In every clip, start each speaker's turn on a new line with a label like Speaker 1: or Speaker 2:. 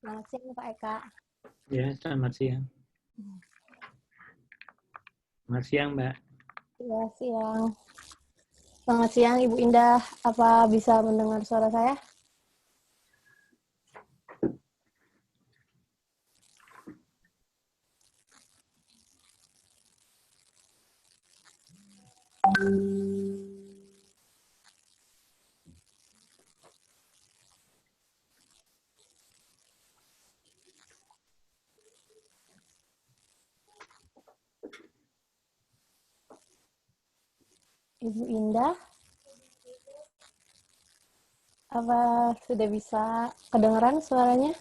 Speaker 1: Selamat siang Pak Eka.
Speaker 2: Ya, selamat siang. Selamat siang, Mbak.
Speaker 1: Ya, siang. Selamat siang Ibu Indah. Apa bisa mendengar suara saya? Ibu Indah, apa sudah bisa kedengaran suaranya?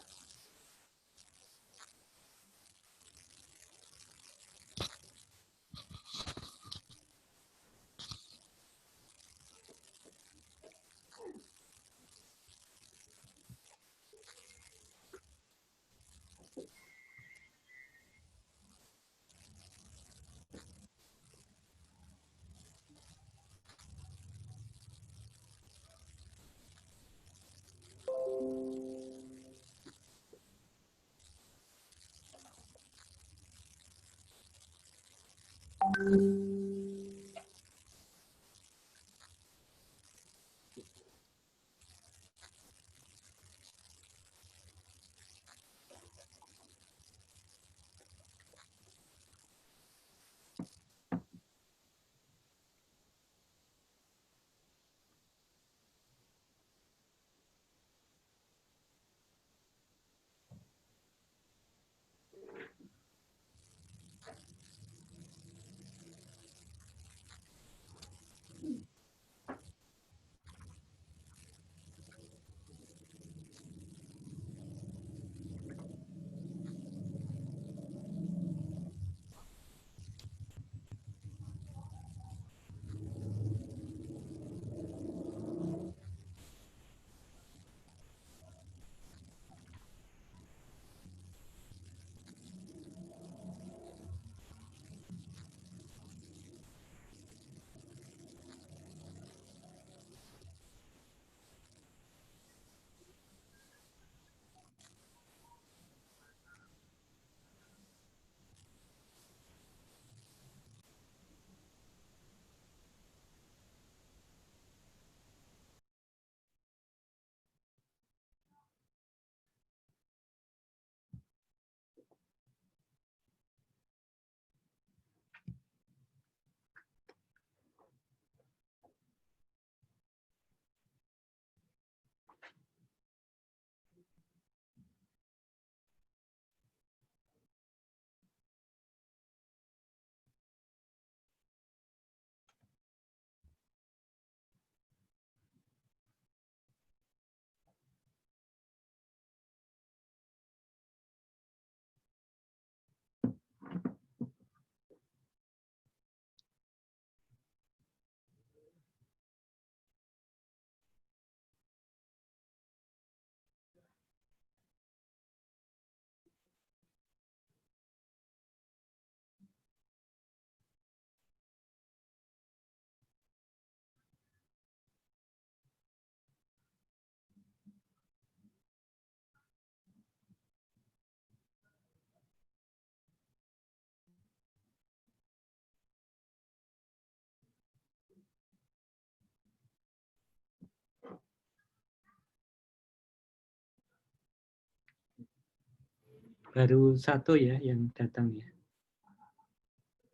Speaker 2: Baru satu ya yang datang ya.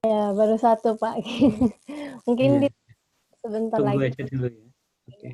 Speaker 1: Ya, baru satu Pak. Mungkin
Speaker 2: Iya,
Speaker 1: sebentar
Speaker 2: tunggu
Speaker 1: lagi.
Speaker 2: aja dulu ya. Oke.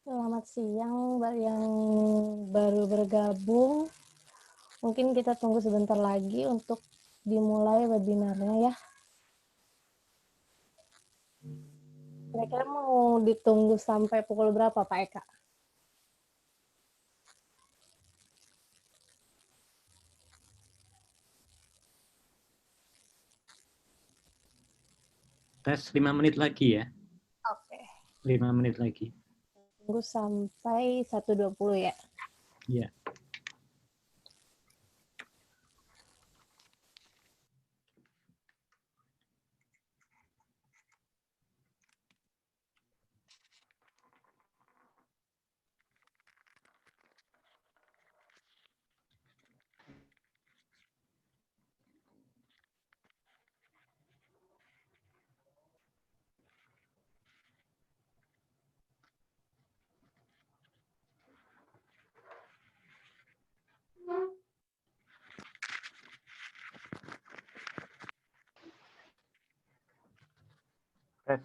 Speaker 1: Selamat siang yang baru bergabung. Mungkin kita tunggu sebentar lagi untuk dimulai webinarnya ya. Kira-kira mau ditunggu sampai pukul berapa Pak Eka?
Speaker 2: Tes 5 menit lagi ya.
Speaker 1: Oke.
Speaker 2: 5 menit lagi.
Speaker 1: Tunggu sampai 1.20 ya.
Speaker 2: Ya. Tes.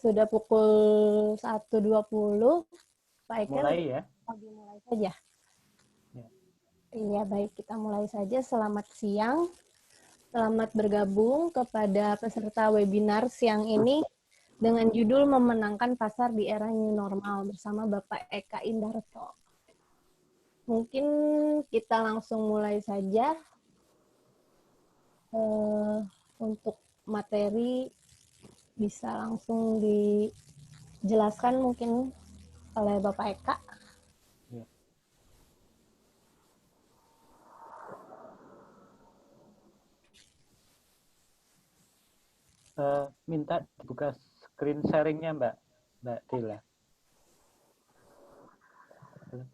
Speaker 1: Sudah pukul 1.20. Pak Eka,
Speaker 2: Mulai ya.
Speaker 1: mau dimulai saja.
Speaker 2: Ya.
Speaker 1: Iya, baik. Kita mulai saja. Selamat siang. Selamat bergabung kepada peserta webinar siang ini dengan judul Memenangkan Pasar di Era New Normal bersama Bapak Eka Indarto. Mungkin kita langsung mulai saja. Untuk materi bisa langsung dijelaskan mungkin oleh Bapak Eka.
Speaker 2: Ya. Minta dibuka screen sharing-nya Mbak Dila.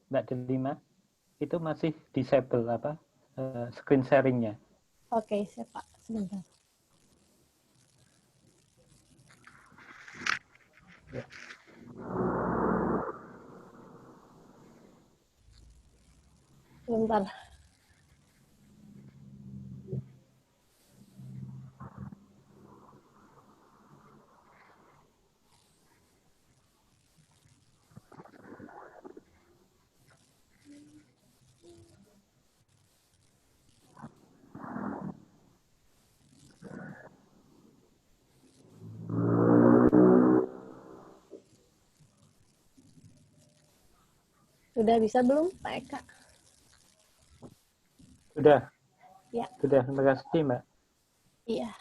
Speaker 2: Mbak Delima, itu masih disable screen sharing-nya.
Speaker 1: Oke, siap Pak. Sebentar.
Speaker 2: Ya.
Speaker 1: Sebentar. Sudah bisa belum, Pak Eka?
Speaker 2: Sudah.
Speaker 1: Ya.
Speaker 2: Sudah, terima kasih Mbak.
Speaker 1: Iya.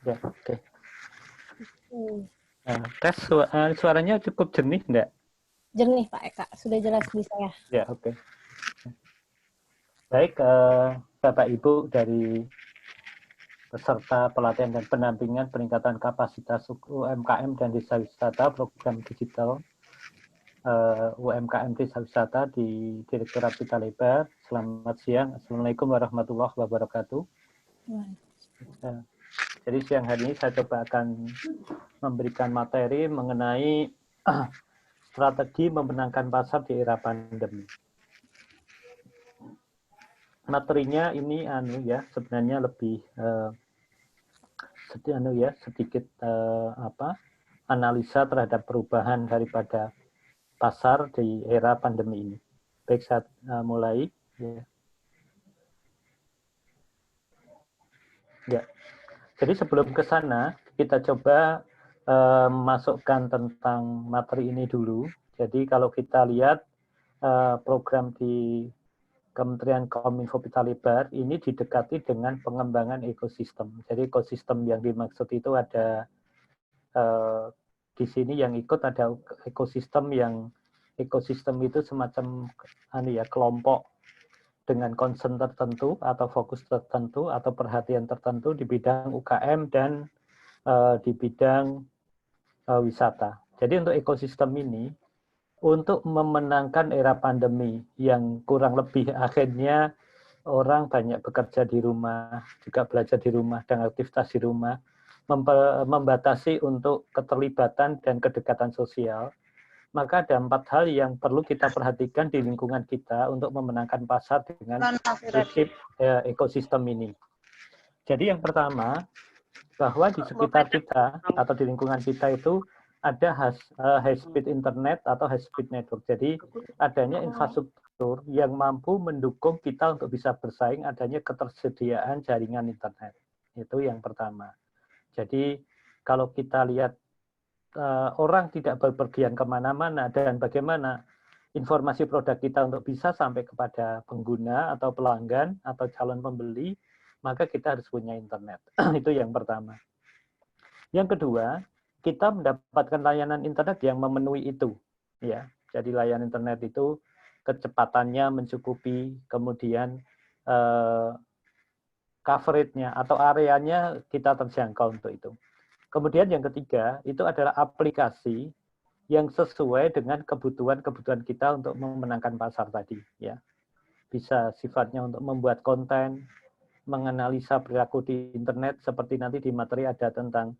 Speaker 2: Ya, oke.
Speaker 1: Hmm.
Speaker 2: Tes suaranya cukup jernih enggak?
Speaker 1: Jernih Pak Eka, sudah jelas di saya.
Speaker 2: Ya, oke. Baik, Bapak Ibu dari peserta pelatihan dan pendampingan peningkatan kapasitas UMKM dan desa wisata program digital UMKM desa wisata di Direktorat Pita Lebar. Selamat siang. Assalamualaikum warahmatullahi wabarakatuh. Jadi siang hari ini saya coba akan memberikan materi mengenai strategi memenangkan pasar di era pandemi. Materinya ini sebenarnya lebih sedikit analisa terhadap perubahan daripada pasar di era pandemi ini. Baik, saat mulai. Ya. Jadi sebelum ke sana, kita coba masukkan tentang materi ini dulu. Jadi kalau kita lihat program di Kementerian Kominfo Pita Lebar ini didekati dengan pengembangan ekosistem. Jadi ekosistem yang dimaksud itu ada di sini yang ikut ada ekosistem itu semacam kelompok dengan concern tertentu atau fokus tertentu atau perhatian tertentu di bidang UKM dan di bidang wisata. Jadi untuk ekosistem ini untuk memenangkan era pandemi yang kurang lebih akhirnya orang banyak bekerja di rumah, juga belajar di rumah dan aktivitas di rumah, membatasi untuk keterlibatan dan kedekatan sosial, maka ada 4 hal yang perlu kita perhatikan di lingkungan kita untuk memenangkan pasar dengan prinsip ekosistem ini. Jadi yang pertama, bahwa di sekitar kita atau di lingkungan kita itu ada high speed internet atau high speed network. Jadi adanya infrastruktur yang mampu mendukung kita untuk bisa bersaing adanya ketersediaan jaringan internet. Itu yang pertama. Jadi kalau kita lihat orang tidak berpergian kemana-mana dan bagaimana informasi produk kita untuk bisa sampai kepada pengguna atau pelanggan atau calon pembeli, maka kita harus punya internet. Itu yang pertama. Yang kedua, kita mendapatkan layanan internet yang memenuhi itu, ya. Jadi layanan internet itu kecepatannya mencukupi, kemudian coverage-nya atau areanya kita terjangkau untuk itu. Kemudian yang ketiga, itu adalah aplikasi yang sesuai dengan kebutuhan kita untuk memenangkan pasar tadi, ya. Bisa sifatnya untuk membuat konten, menganalisa perilaku di internet, seperti nanti di materi ada tentang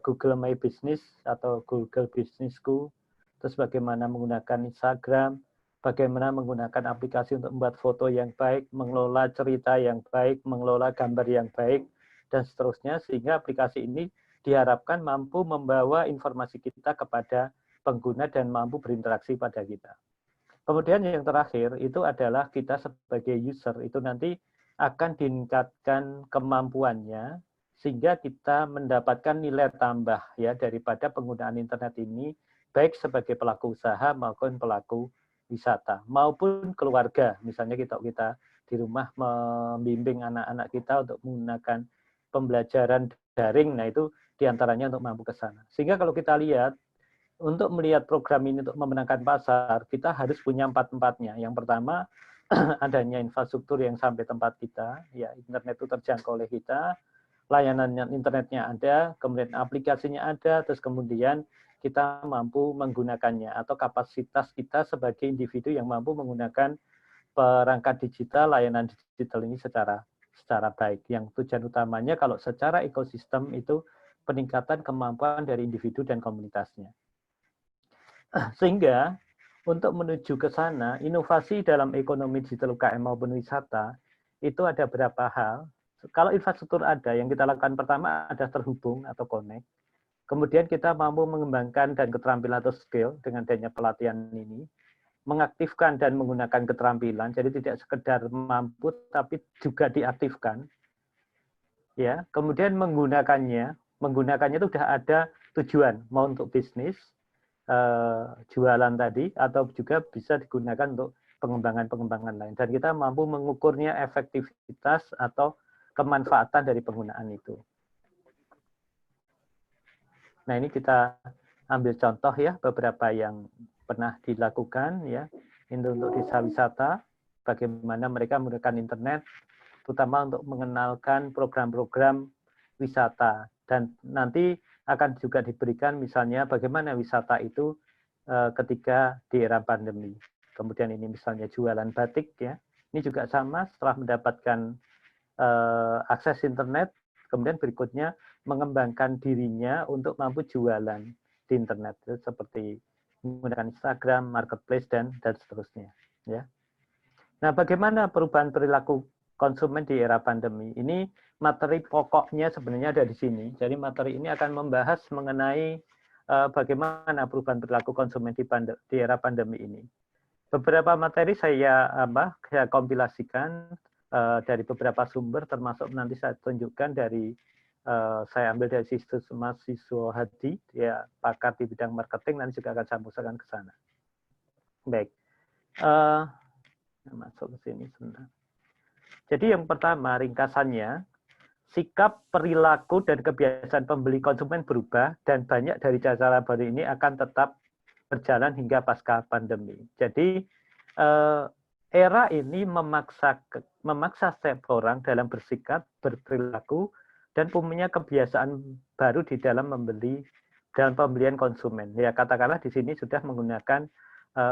Speaker 2: Google My Business atau Google Businessku, terus bagaimana menggunakan Instagram, bagaimana menggunakan aplikasi untuk membuat foto yang baik, mengelola cerita yang baik, mengelola gambar yang baik, dan seterusnya, sehingga aplikasi ini diharapkan mampu membawa informasi kita kepada pengguna dan mampu berinteraksi pada kita. Kemudian yang terakhir itu adalah kita sebagai user itu nanti akan ditingkatkan kemampuannya sehingga kita mendapatkan nilai tambah ya daripada penggunaan internet ini baik sebagai pelaku usaha maupun pelaku wisata maupun keluarga. Misalnya kita di rumah membimbing anak-anak kita untuk menggunakan pembelajaran daring, nah itu diantaranya untuk mampu ke sana. Sehingga kalau kita lihat untuk melihat program ini untuk memenangkan pasar, kita harus punya empat-empatnya. Yang pertama, adanya infrastruktur yang sampai tempat kita, ya internet itu terjangkau oleh kita, layanan internetnya ada, kemudian aplikasinya ada, terus kemudian kita mampu menggunakannya, atau kapasitas kita sebagai individu yang mampu menggunakan perangkat digital, layanan digital ini secara baik. Yang tujuan utamanya kalau secara ekosistem itu peningkatan kemampuan dari individu dan komunitasnya. Sehingga untuk menuju ke sana, inovasi dalam ekonomi digital UKM maupun wisata, itu ada beberapa hal. Kalau infrastruktur ada, yang kita lakukan pertama ada terhubung atau connect. Kemudian kita mampu mengembangkan dan keterampilan atau skill dengan adanya pelatihan ini, mengaktifkan dan menggunakan keterampilan, jadi tidak sekedar mampu, tapi juga diaktifkan. Ya, kemudian menggunakannya itu sudah ada tujuan, mau untuk bisnis, jualan tadi, atau juga bisa digunakan untuk pengembangan lain. Dan kita mampu mengukurnya efektivitas atau kemanfaatan dari penggunaan itu. Nah, ini kita ambil contoh ya, beberapa yang pernah dilakukan ya, untuk desa wisata, bagaimana mereka menggunakan internet, terutama untuk mengenalkan program-program wisata. Dan nanti akan juga diberikan misalnya bagaimana wisata itu ketika di era pandemi. Kemudian ini misalnya jualan batik ya. Ini juga sama setelah mendapatkan akses internet, kemudian berikutnya mengembangkan dirinya untuk mampu jualan di internet seperti menggunakan Instagram, marketplace dan seterusnya ya. Nah, bagaimana perubahan perilaku konsumen di era pandemi? Ini materi pokoknya sebenarnya ada di sini. Jadi materi ini akan membahas mengenai bagaimana perubahan perilaku konsumen di era pandemi ini. Beberapa materi saya kompilasikan dari beberapa sumber, termasuk nanti saya tunjukkan dari saya ambil dari Sister Mahasiswa Hadi, dia pakar di bidang marketing, nanti juga akan saya musahkan ke sana. Baik. Masuk ke sini sebentar. Jadi yang pertama, ringkasannya, sikap, perilaku, dan kebiasaan pembeli konsumen berubah, dan banyak dari cara baru ini akan tetap berjalan hingga pasca pandemi. Jadi, era ini memaksa setiap orang dalam bersikap, berperilaku, dan punya kebiasaan baru di dalam pembelian konsumen. Ya, katakanlah di sini sudah menggunakan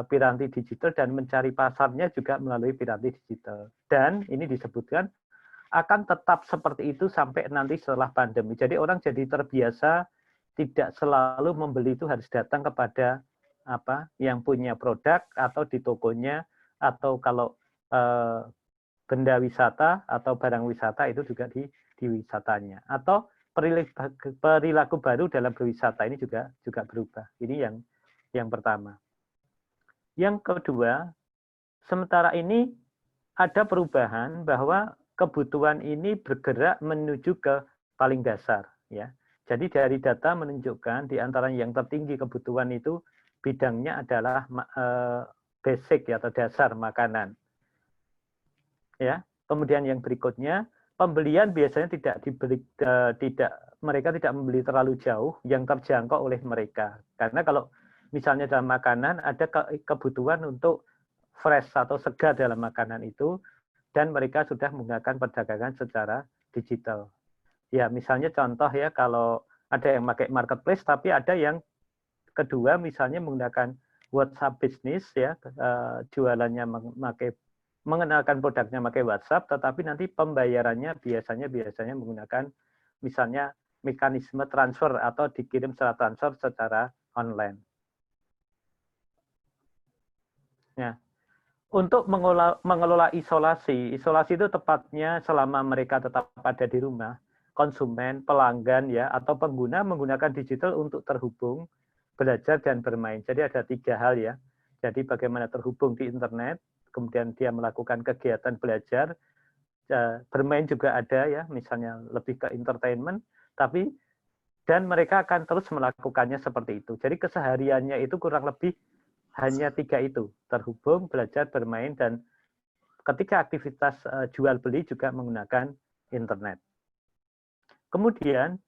Speaker 2: piranti digital dan mencari pasarnya juga melalui piranti digital. Dan ini disebutkan akan tetap seperti itu sampai nanti setelah pandemi. Jadi orang jadi terbiasa tidak selalu membeli itu harus datang kepada yang punya produk atau di tokonya, atau kalau benda wisata atau barang wisata itu juga di wisatanya. Atau perilaku baru dalam berwisata ini juga berubah. Ini yang pertama. Yang kedua, sementara ini ada perubahan bahwa kebutuhan ini bergerak menuju ke paling dasar. Ya. Jadi dari data menunjukkan di antara yang tertinggi kebutuhan itu bidangnya adalah basic atau dasar makanan. Ya. Kemudian yang berikutnya, pembelian biasanya mereka tidak membeli terlalu jauh yang terjangkau oleh mereka. Karena kalau misalnya dalam makanan ada kebutuhan untuk fresh atau segar dalam makanan itu, dan mereka sudah menggunakan perdagangan secara digital. Ya, misalnya contoh ya, kalau ada yang pakai marketplace, tapi ada yang kedua misalnya menggunakan WhatsApp bisnis ya, jualannya mengenalkan produknya pakai WhatsApp, tetapi nanti pembayarannya biasanya menggunakan misalnya mekanisme transfer atau dikirim secara transfer secara online. Ya. Untuk mengelola isolasi itu tepatnya selama mereka tetap ada di rumah, konsumen, pelanggan ya, atau pengguna menggunakan digital untuk terhubung, belajar dan bermain. Jadi ada 3 hal ya. Jadi bagaimana terhubung di internet, kemudian dia melakukan kegiatan belajar, bermain juga ada ya, misalnya lebih ke entertainment, dan mereka akan terus melakukannya seperti itu. Jadi kesehariannya itu kurang lebih hanya 3 itu, terhubung, belajar, bermain, dan ketika aktivitas jual beli juga menggunakan internet. Kemudian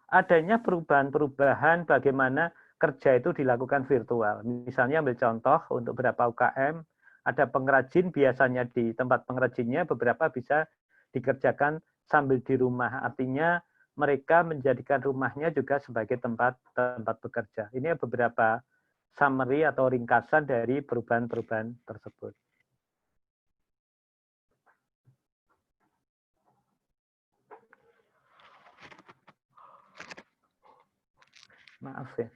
Speaker 2: adanya perubahan-perubahan bagaimana kerja itu dilakukan virtual. Misalnya ambil contoh untuk beberapa UKM, ada pengrajin biasanya di tempat pengrajinnya beberapa bisa dikerjakan sambil di rumah. Artinya mereka menjadikan rumahnya juga sebagai tempat bekerja. Ini beberapa summary atau ringkasan dari perubahan-perubahan tersebut. Maaf ya.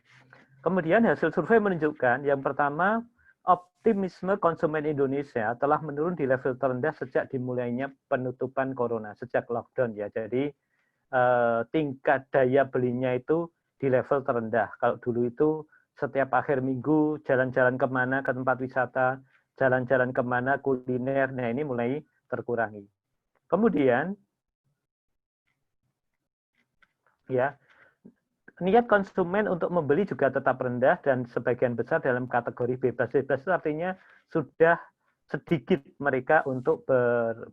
Speaker 2: Kemudian hasil survei menunjukkan yang pertama, optimisme konsumen Indonesia telah menurun di level terendah sejak dimulainya penutupan corona, sejak lockdown ya. Jadi tingkat daya belinya itu di level terendah. Kalau dulu itu setiap akhir minggu jalan-jalan kemana ke tempat wisata, jalan-jalan kemana kuliner, nah ini mulai terkurangi. Kemudian ya, niat konsumen untuk membeli juga tetap rendah dan sebagian besar dalam kategori bebas. Bebas itu artinya sudah sedikit mereka untuk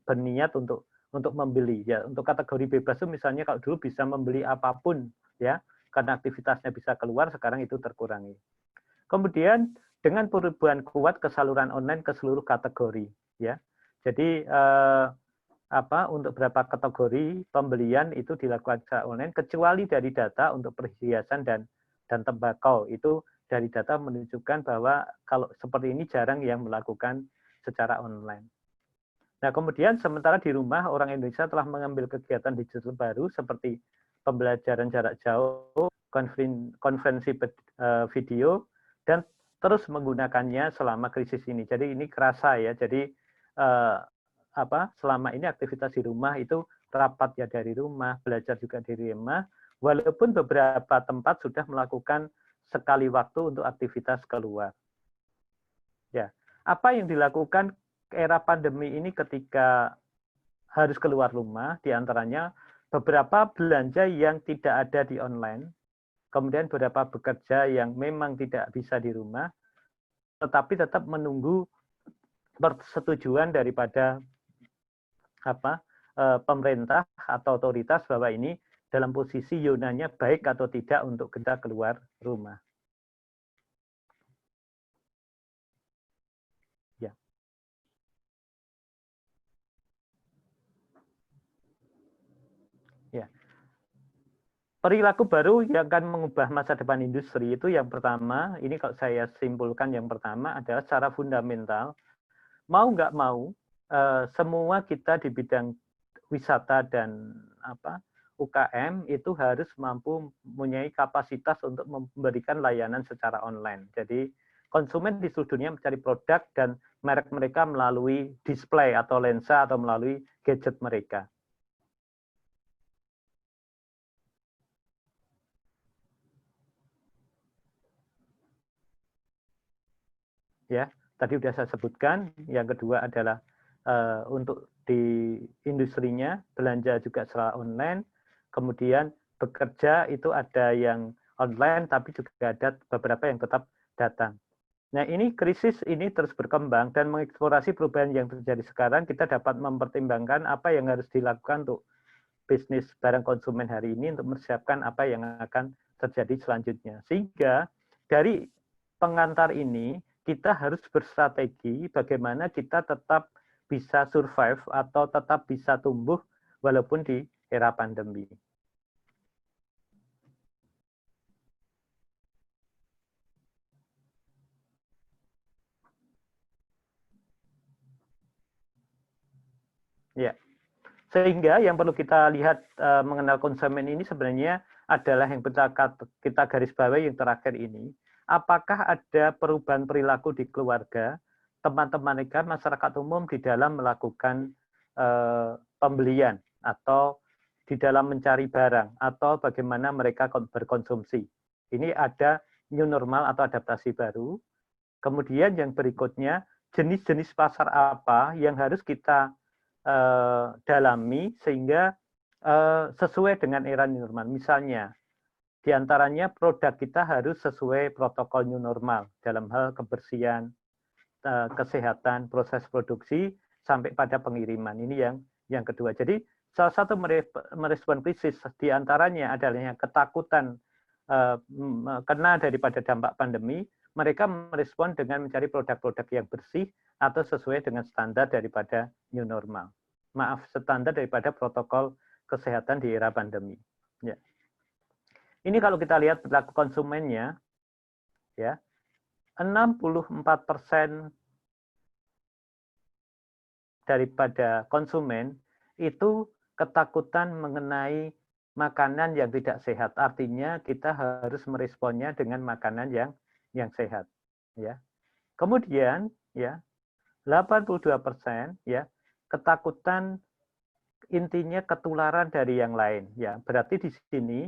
Speaker 2: berniat untuk membeli ya. Untuk kategori bebas itu misalnya kalau dulu bisa membeli apapun ya karena aktivitasnya bisa keluar, sekarang itu terkurangi. Kemudian dengan perubahan kuat ke saluran online ke seluruh kategori ya. Jadi untuk beberapa kategori pembelian itu dilakukan secara online kecuali dari data untuk perhiasan dan tembakau. Itu dari data menunjukkan bahwa kalau seperti ini jarang yang melakukan secara online. Nah, kemudian sementara di rumah orang Indonesia telah mengambil kegiatan digital baru seperti pembelajaran jarak jauh, konferensi video, dan terus menggunakannya selama krisis ini. Jadi ini kerasa ya. Jadi selama ini aktivitas di rumah itu rapat ya dari rumah, belajar juga dari rumah, walaupun beberapa tempat sudah melakukan sekali waktu untuk aktivitas keluar. Ya, apa yang dilakukan era pandemi ini ketika harus keluar rumah, diantaranya beberapa belanja yang tidak ada di online, kemudian beberapa bekerja yang memang tidak bisa di rumah, tetapi tetap menunggu persetujuan daripada pemerintah atau otoritas bahwa ini dalam posisi zonanya baik atau tidak untuk kita keluar rumah. Ya. Ya. Perilaku baru yang akan mengubah masa depan industri itu yang pertama, ini kalau saya simpulkan yang pertama adalah secara fundamental, mau nggak mau, semua kita di bidang wisata dan UKM itu harus mampu mempunyai kapasitas untuk memberikan layanan secara online. Jadi konsumen di seluruh dunia mencari produk dan merek mereka melalui display atau lensa atau melalui gadget mereka. Ya, tadi sudah saya sebutkan. Yang kedua adalah untuk di industrinya belanja juga secara online. Kemudian bekerja itu ada yang online, tapi juga ada beberapa yang tetap datang. Nah, ini krisis ini terus berkembang dan mengeksplorasi perubahan yang terjadi sekarang, kita dapat mempertimbangkan apa yang harus dilakukan untuk bisnis barang konsumen hari ini untuk mempersiapkan apa yang akan terjadi selanjutnya. Sehingga dari pengantar ini, kita harus berstrategi bagaimana kita tetap bisa survive atau tetap bisa tumbuh walaupun di era pandemi. Ya, sehingga yang perlu kita lihat mengenal konsumen ini sebenarnya adalah yang kita garis bawahi yang terakhir ini. Apakah ada perubahan perilaku di keluarga, teman-teman mereka, masyarakat umum di dalam melakukan pembelian atau di dalam mencari barang atau bagaimana mereka berkonsumsi. Ini ada new normal atau adaptasi baru. Kemudian yang berikutnya, jenis-jenis pasar apa yang harus kita dalami sehingga sesuai dengan era new normal. Misalnya, diantaranya produk kita harus sesuai protokol new normal dalam hal kebersihan, kesehatan, proses produksi, sampai pada pengiriman. Ini yang kedua. Jadi salah satu merespon krisis diantaranya adalah ketakutan kena daripada dampak pandemi, mereka merespon dengan mencari produk-produk yang bersih atau sesuai dengan standar daripada new normal. Maaf, standar daripada protokol kesehatan di era pandemi. Ya. Ini kalau kita lihat perilaku konsumennya, ya, 64% daripada konsumen itu ketakutan mengenai makanan yang tidak sehat. Artinya kita harus meresponnya dengan makanan yang sehat. Ya. Kemudian ya 82% ya ketakutan intinya ketularan dari yang lain. Ya, berarti di sini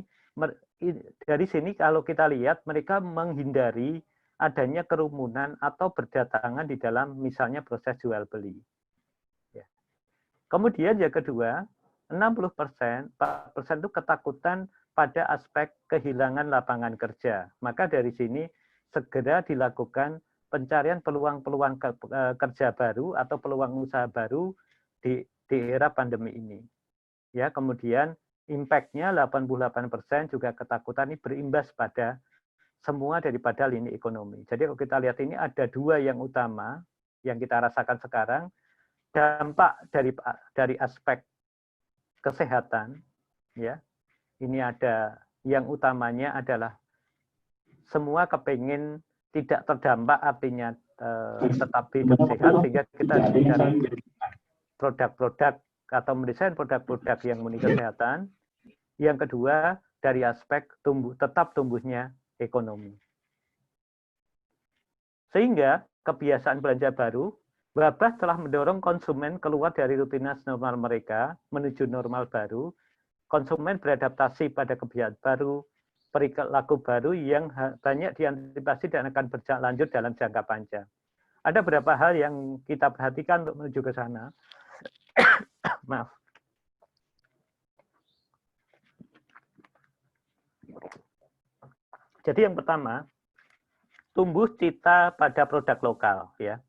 Speaker 2: dari sini kalau kita lihat mereka menghindari adanya kerumunan atau berdatangan di dalam misalnya proses jual beli. Ya. Kemudian yang kedua, 60%, 4% itu ketakutan pada aspek kehilangan lapangan kerja. Maka dari sini segera dilakukan pencarian peluang-peluang kerja baru atau peluang usaha baru di era pandemi ini. Ya, kemudian impact-nya 88% juga ketakutan ini berimbas pada semua daripada lini ekonomi. Jadi kalau kita lihat ini ada dua yang utama yang kita rasakan sekarang, dampak dari aspek kesehatan, ya. Ini ada yang utamanya adalah semua kepingin tidak terdampak, artinya tetap hidup sehat, sehingga kita harus mencari produk-produk atau mendesain produk-produk yang murni kesehatan. Yang kedua, dari aspek tetap tumbuhnya ekonomi. Sehingga kebiasaan belanja baru, wabah telah mendorong konsumen keluar dari rutinitas normal mereka menuju normal baru. Konsumen beradaptasi pada kebiasaan baru, perilaku baru yang banyak diantisipasi dan akan berlanjut dalam jangka panjang. Ada beberapa hal yang kita perhatikan untuk menuju ke sana. Maaf. Jadi yang pertama, tumbuh cita pada produk lokal, ya.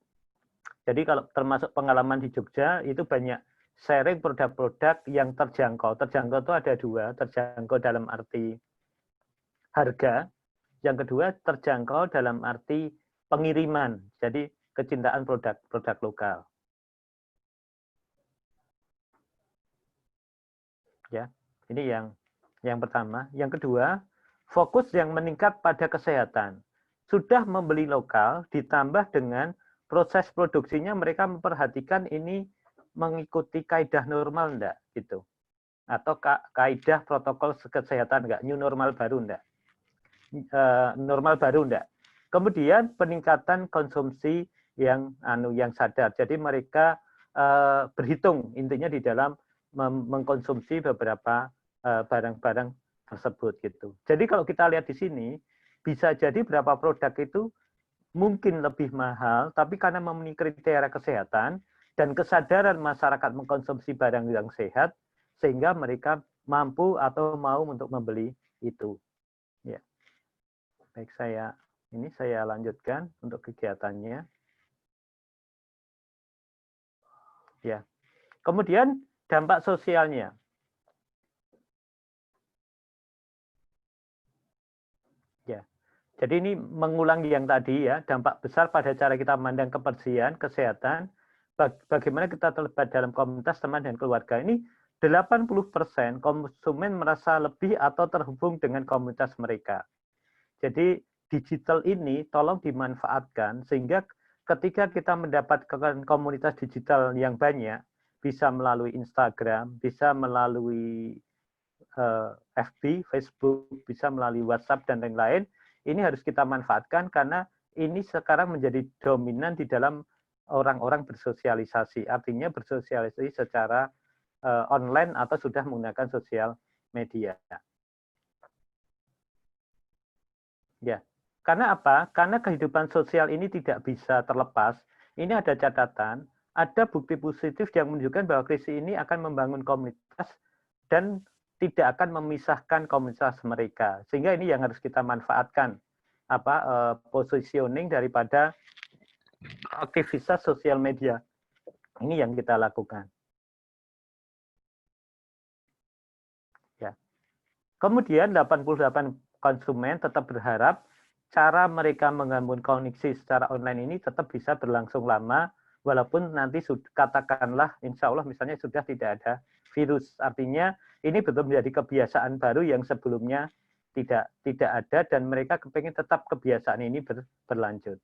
Speaker 2: Jadi kalau termasuk pengalaman di Jogja itu banyak sharing produk-produk yang terjangkau. Terjangkau itu ada dua, terjangkau dalam arti harga, yang kedua terjangkau dalam arti pengiriman. Jadi kecintaan produk lokal. Ya, ini yang pertama. Yang kedua, fokus yang meningkat pada kesehatan. Sudah membeli lokal, ditambah dengan proses produksinya mereka memperhatikan ini mengikuti kaidah normal enggak gitu. Atau kaidah protokol kesehatan enggak, new normal baru enggak. Normal baru enggak. Kemudian peningkatan konsumsi yang sadar. Jadi mereka berhitung intinya di dalam mengkonsumsi beberapa barang-barang tersebut gitu. Jadi kalau kita lihat di sini bisa jadi beberapa produk itu mungkin lebih mahal, tapi karena memenuhi kriteria kesehatan dan kesadaran masyarakat mengkonsumsi barang yang sehat, sehingga mereka mampu atau mau untuk membeli itu. Ya. Baik, saya lanjutkan untuk kegiatannya. Ya. Kemudian dampak sosialnya. Ya. Jadi ini mengulang yang tadi ya, dampak besar pada cara kita memandang kebersihan, kesehatan, bagaimana kita terlibat dalam komunitas, teman, dan keluarga. Ini 80% konsumen merasa lebih atau terhubung dengan komunitas mereka. Jadi digital ini tolong dimanfaatkan sehingga ketika kita mendapatkan komunitas digital yang banyak, bisa melalui Instagram, bisa melalui FB, Facebook, bisa melalui WhatsApp, dan lain-lain, ini harus kita manfaatkan karena ini sekarang menjadi dominan di dalam orang-orang bersosialisasi. Artinya bersosialisasi secara online atau sudah menggunakan sosial media. Ya, karena apa? Karena kehidupan sosial ini tidak bisa terlepas. Ini ada catatan, ada bukti positif yang menunjukkan bahwa krisis ini akan membangun komunitas dan tidak akan memisahkan komunitas mereka. Sehingga ini yang harus kita manfaatkan, positioning daripada aktivitas sosial media. Ini yang kita lakukan. Kemudian 88 konsumen tetap berharap cara mereka menggabungkan koneksi secara online ini tetap bisa berlangsung lama, walaupun nanti katakanlah insya Allah misalnya sudah tidak ada virus. Artinya ini betul menjadi kebiasaan baru yang sebelumnya tidak ada dan mereka kepingin tetap kebiasaan ini berlanjut.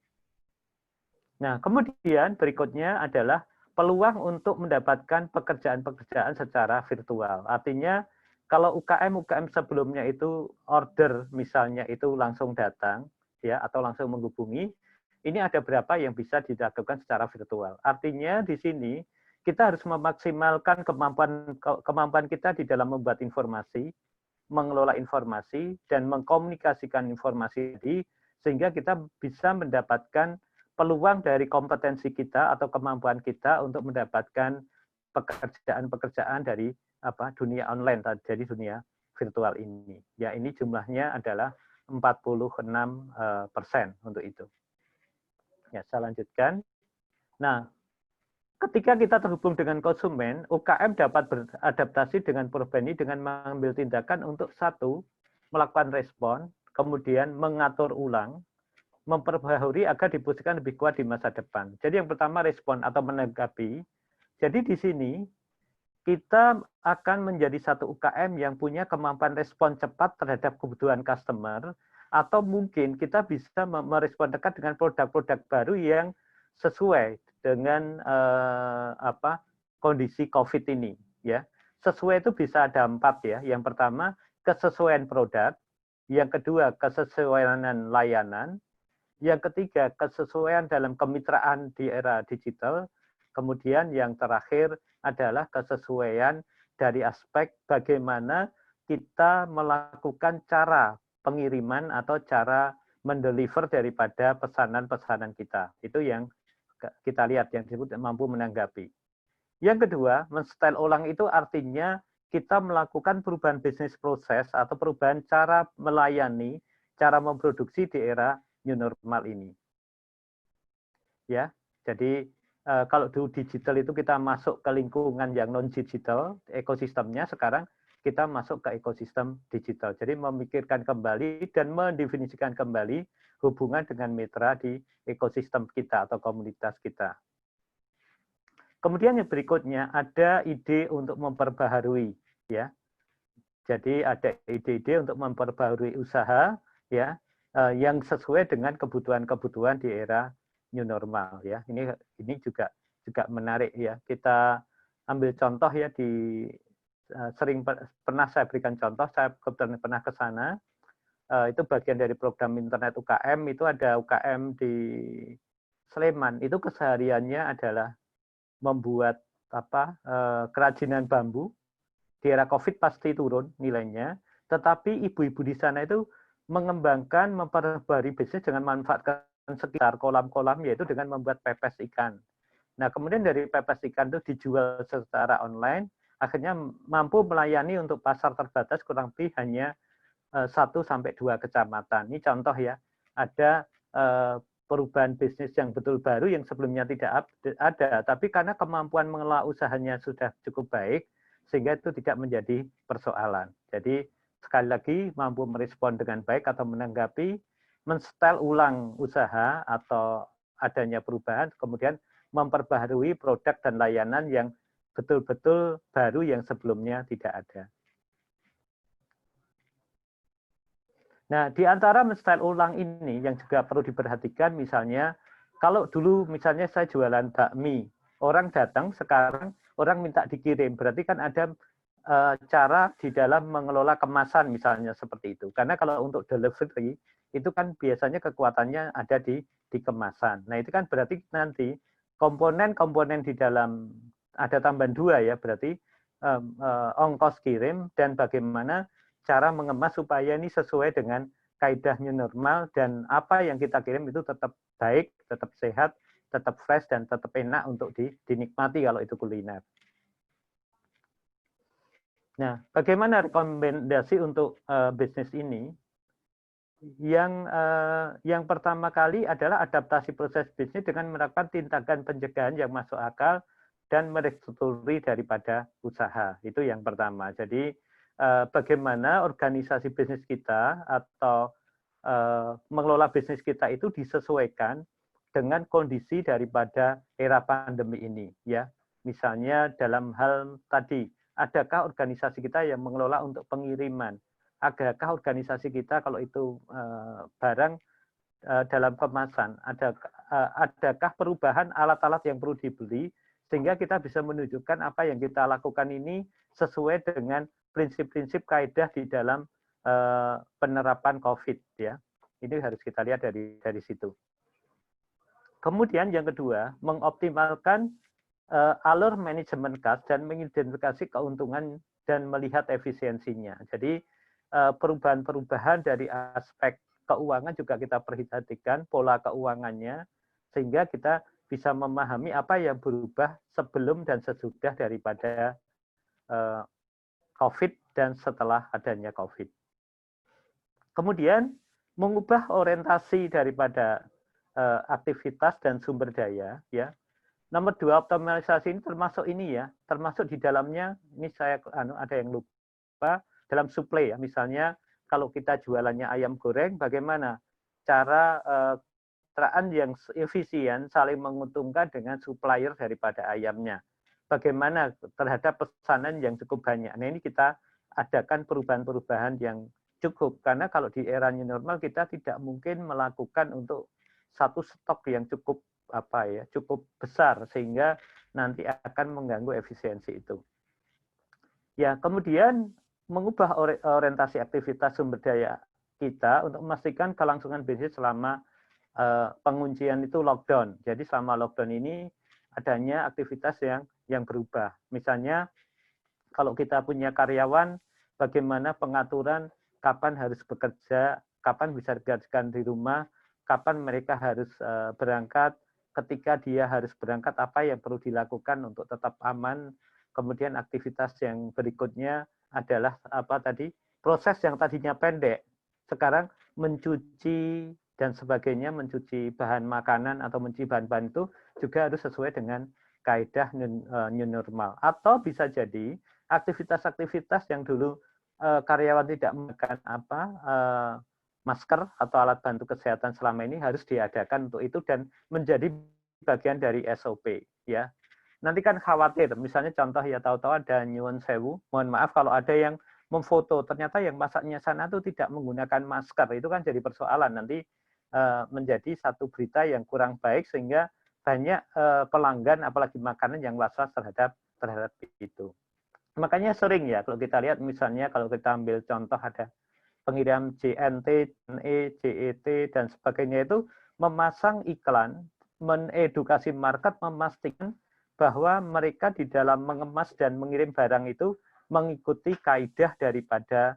Speaker 2: Nah, kemudian berikutnya adalah peluang untuk mendapatkan pekerjaan-pekerjaan secara virtual. Artinya kalau UKM sebelumnya itu order misalnya itu langsung datang ya atau langsung menghubungi, ini ada berapa yang bisa dilakukan secara virtual. Artinya di sini kita harus memaksimalkan kemampuan kita di dalam membuat informasi, mengelola informasi dan mengkomunikasikan informasi ini sehingga kita bisa mendapatkan peluang dari kompetensi kita atau kemampuan kita untuk mendapatkan pekerjaan-pekerjaan dari dunia online, dari dunia virtual ini. Ya, ini jumlahnya adalah 46% untuk itu. Ya, saya lanjutkan. Nah, ketika kita terhubung dengan konsumen, UKM dapat beradaptasi dengan perubahan ini dengan mengambil tindakan untuk satu, melakukan respon, kemudian mengatur ulang, memperbaharui agar diposisikan lebih kuat di masa depan. Jadi yang pertama respon atau menanggapi. Jadi di sini kita akan menjadi satu UKM yang punya kemampuan respon cepat terhadap kebutuhan customer, atau mungkin kita bisa merespon dekat dengan produk-produk baru yang sesuai dengan kondisi COVID ini. Ya, sesuai itu bisa ada 4 ya. Yang pertama kesesuaian produk, yang kedua kesesuaian layanan, yang ketiga, kesesuaian dalam kemitraan di era digital. Kemudian yang terakhir adalah kesesuaian dari aspek bagaimana kita melakukan cara pengiriman atau cara mendeliver daripada pesanan-pesanan kita. Itu yang kita lihat, yang disebut mampu menanggapi. Yang kedua, men-style ulang itu artinya kita melakukan perubahan bisnis proses atau perubahan cara melayani, cara memproduksi di era new normal ini. Ya, jadi kalau dulu digital itu kita masuk ke lingkungan yang non digital, ekosistemnya sekarang kita masuk ke ekosistem digital. Jadi memikirkan kembali dan mendefinisikan kembali hubungan dengan mitra di ekosistem kita atau komunitas kita. Kemudian yang berikutnya ada ide untuk memperbaharui, ya. Jadi ada ide-ide untuk memperbaharui usaha, ya, yang sesuai dengan kebutuhan-kebutuhan di era new normal ya. Ini juga menarik ya. Kita ambil contoh ya pernah saya berikan contoh, saya kebetulan pernah ke sana. Itu bagian dari program internet UKM, itu ada UKM di Sleman. Itu kesehariannya adalah membuat kerajinan bambu. Di era COVID pasti turun nilainya, tetapi ibu-ibu di sana itu mengembangkan, memperbarui bisnis dengan manfaatkan sekitar kolam-kolam, yaitu dengan membuat pepes ikan. Nah, kemudian dari pepes ikan itu dijual secara online, akhirnya mampu melayani untuk pasar terbatas kurang lebih hanya 1-2 kecamatan. Ini contoh ya, ada perubahan bisnis yang betul baru yang sebelumnya tidak ada, tapi karena kemampuan mengelola usahanya sudah cukup baik, sehingga itu tidak menjadi persoalan. Jadi sekali lagi mampu merespon dengan baik atau menanggapi, men-style ulang usaha atau adanya perubahan, kemudian memperbaharui produk dan layanan yang betul-betul baru yang sebelumnya tidak ada. Nah, di antara men-style ulang ini yang juga perlu diperhatikan, misalnya kalau dulu misalnya saya jualan bakmi, orang datang, sekarang orang minta dikirim, berarti kan ada cara di dalam mengelola kemasan misalnya seperti itu. Karena kalau untuk delivery itu kan biasanya kekuatannya ada di kemasan. Nah, itu kan berarti nanti komponen-komponen di dalam ada tambahan 2 ya, berarti ongkos kirim dan bagaimana cara mengemas supaya ini sesuai dengan kaidah new normal dan apa yang kita kirim itu tetap baik, tetap sehat, tetap fresh dan tetap enak untuk dinikmati kalau itu kuliner. Nah, bagaimana rekomendasi untuk bisnis ini? Yang pertama kali adalah adaptasi proses bisnis dengan melakukan tindakan pencegahan yang masuk akal dan merestrukturasi daripada usaha. Itu yang pertama. Jadi bagaimana organisasi bisnis kita atau mengelola bisnis kita itu disesuaikan dengan kondisi daripada era pandemi ini, ya. Misalnya dalam hal tadi, adakah organisasi kita yang mengelola untuk pengiriman? Adakah organisasi kita kalau itu barang dalam kemasan? Adakah perubahan alat-alat yang perlu dibeli sehingga kita bisa menunjukkan apa yang kita lakukan ini sesuai dengan prinsip-prinsip kaidah di dalam penerapan COVID, ya. Ini harus kita lihat dari situ. Kemudian yang kedua, mengoptimalkan alur manajemen kas dan mengidentifikasi keuntungan dan melihat efisiensinya. Jadi perubahan-perubahan dari aspek keuangan juga kita perhatikan pola keuangannya sehingga kita bisa memahami apa yang berubah sebelum dan sesudah daripada COVID dan setelah adanya COVID. Kemudian mengubah orientasi daripada aktivitas dan sumber daya, ya. Nomor 2, optimalisasi ini termasuk di dalamnya, ini saya ada yang lupa, dalam suplai, ya. Misalnya kalau kita jualannya ayam goreng, bagaimana cara pencitraan yang efisien saling menguntungkan dengan supplier daripada ayamnya. Bagaimana terhadap pesanan yang cukup banyak. Nah, ini kita adakan perubahan-perubahan yang cukup, karena kalau di era new normal kita tidak mungkin melakukan untuk satu stok yang cukup cukup besar sehingga nanti akan mengganggu efisiensi itu. Ya, kemudian mengubah orientasi aktivitas sumber daya kita untuk memastikan kelangsungan bisnis selama penguncian itu lockdown. Jadi selama lockdown ini adanya aktivitas yang berubah. Misalnya kalau kita punya karyawan, bagaimana pengaturan kapan harus bekerja, kapan bisa dikerjakan di rumah, kapan mereka harus berangkat, ketika dia harus berangkat apa yang perlu dilakukan untuk tetap aman. Kemudian aktivitas yang berikutnya adalah proses yang tadinya pendek, sekarang mencuci dan sebagainya, mencuci bahan makanan atau mencuci bahan-bahan itu juga harus sesuai dengan kaidah new normal. Atau bisa jadi aktivitas-aktivitas yang dulu karyawan tidak menggunakan masker atau alat bantu kesehatan selama ini harus diadakan untuk itu dan menjadi bagian dari SOP, ya. Nanti kan khawatir, misalnya contoh ya tahu-tahu ada nyuwun sewu, mohon maaf kalau ada yang memfoto ternyata yang masaknya sana itu tidak menggunakan masker, itu kan jadi persoalan, nanti menjadi satu berita yang kurang baik sehingga banyak pelanggan apalagi makanan yang was-was terhadap itu. Makanya sering ya kalau kita lihat misalnya kalau kita ambil contoh ada pengiriman JNT, JET, dan sebagainya itu memasang iklan, mengedukasi market, memastikan bahwa mereka di dalam mengemas dan mengirim barang itu mengikuti kaidah daripada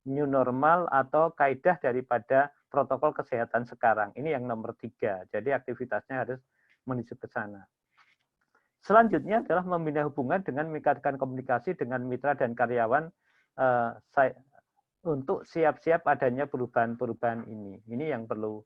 Speaker 2: new normal atau kaidah daripada protokol kesehatan sekarang. Ini yang nomor 3. Jadi aktivitasnya harus menuju ke sana. Selanjutnya adalah membina hubungan dengan meningkatkan komunikasi dengan mitra dan karyawan untuk siap-siap adanya perubahan-perubahan ini. Ini yang perlu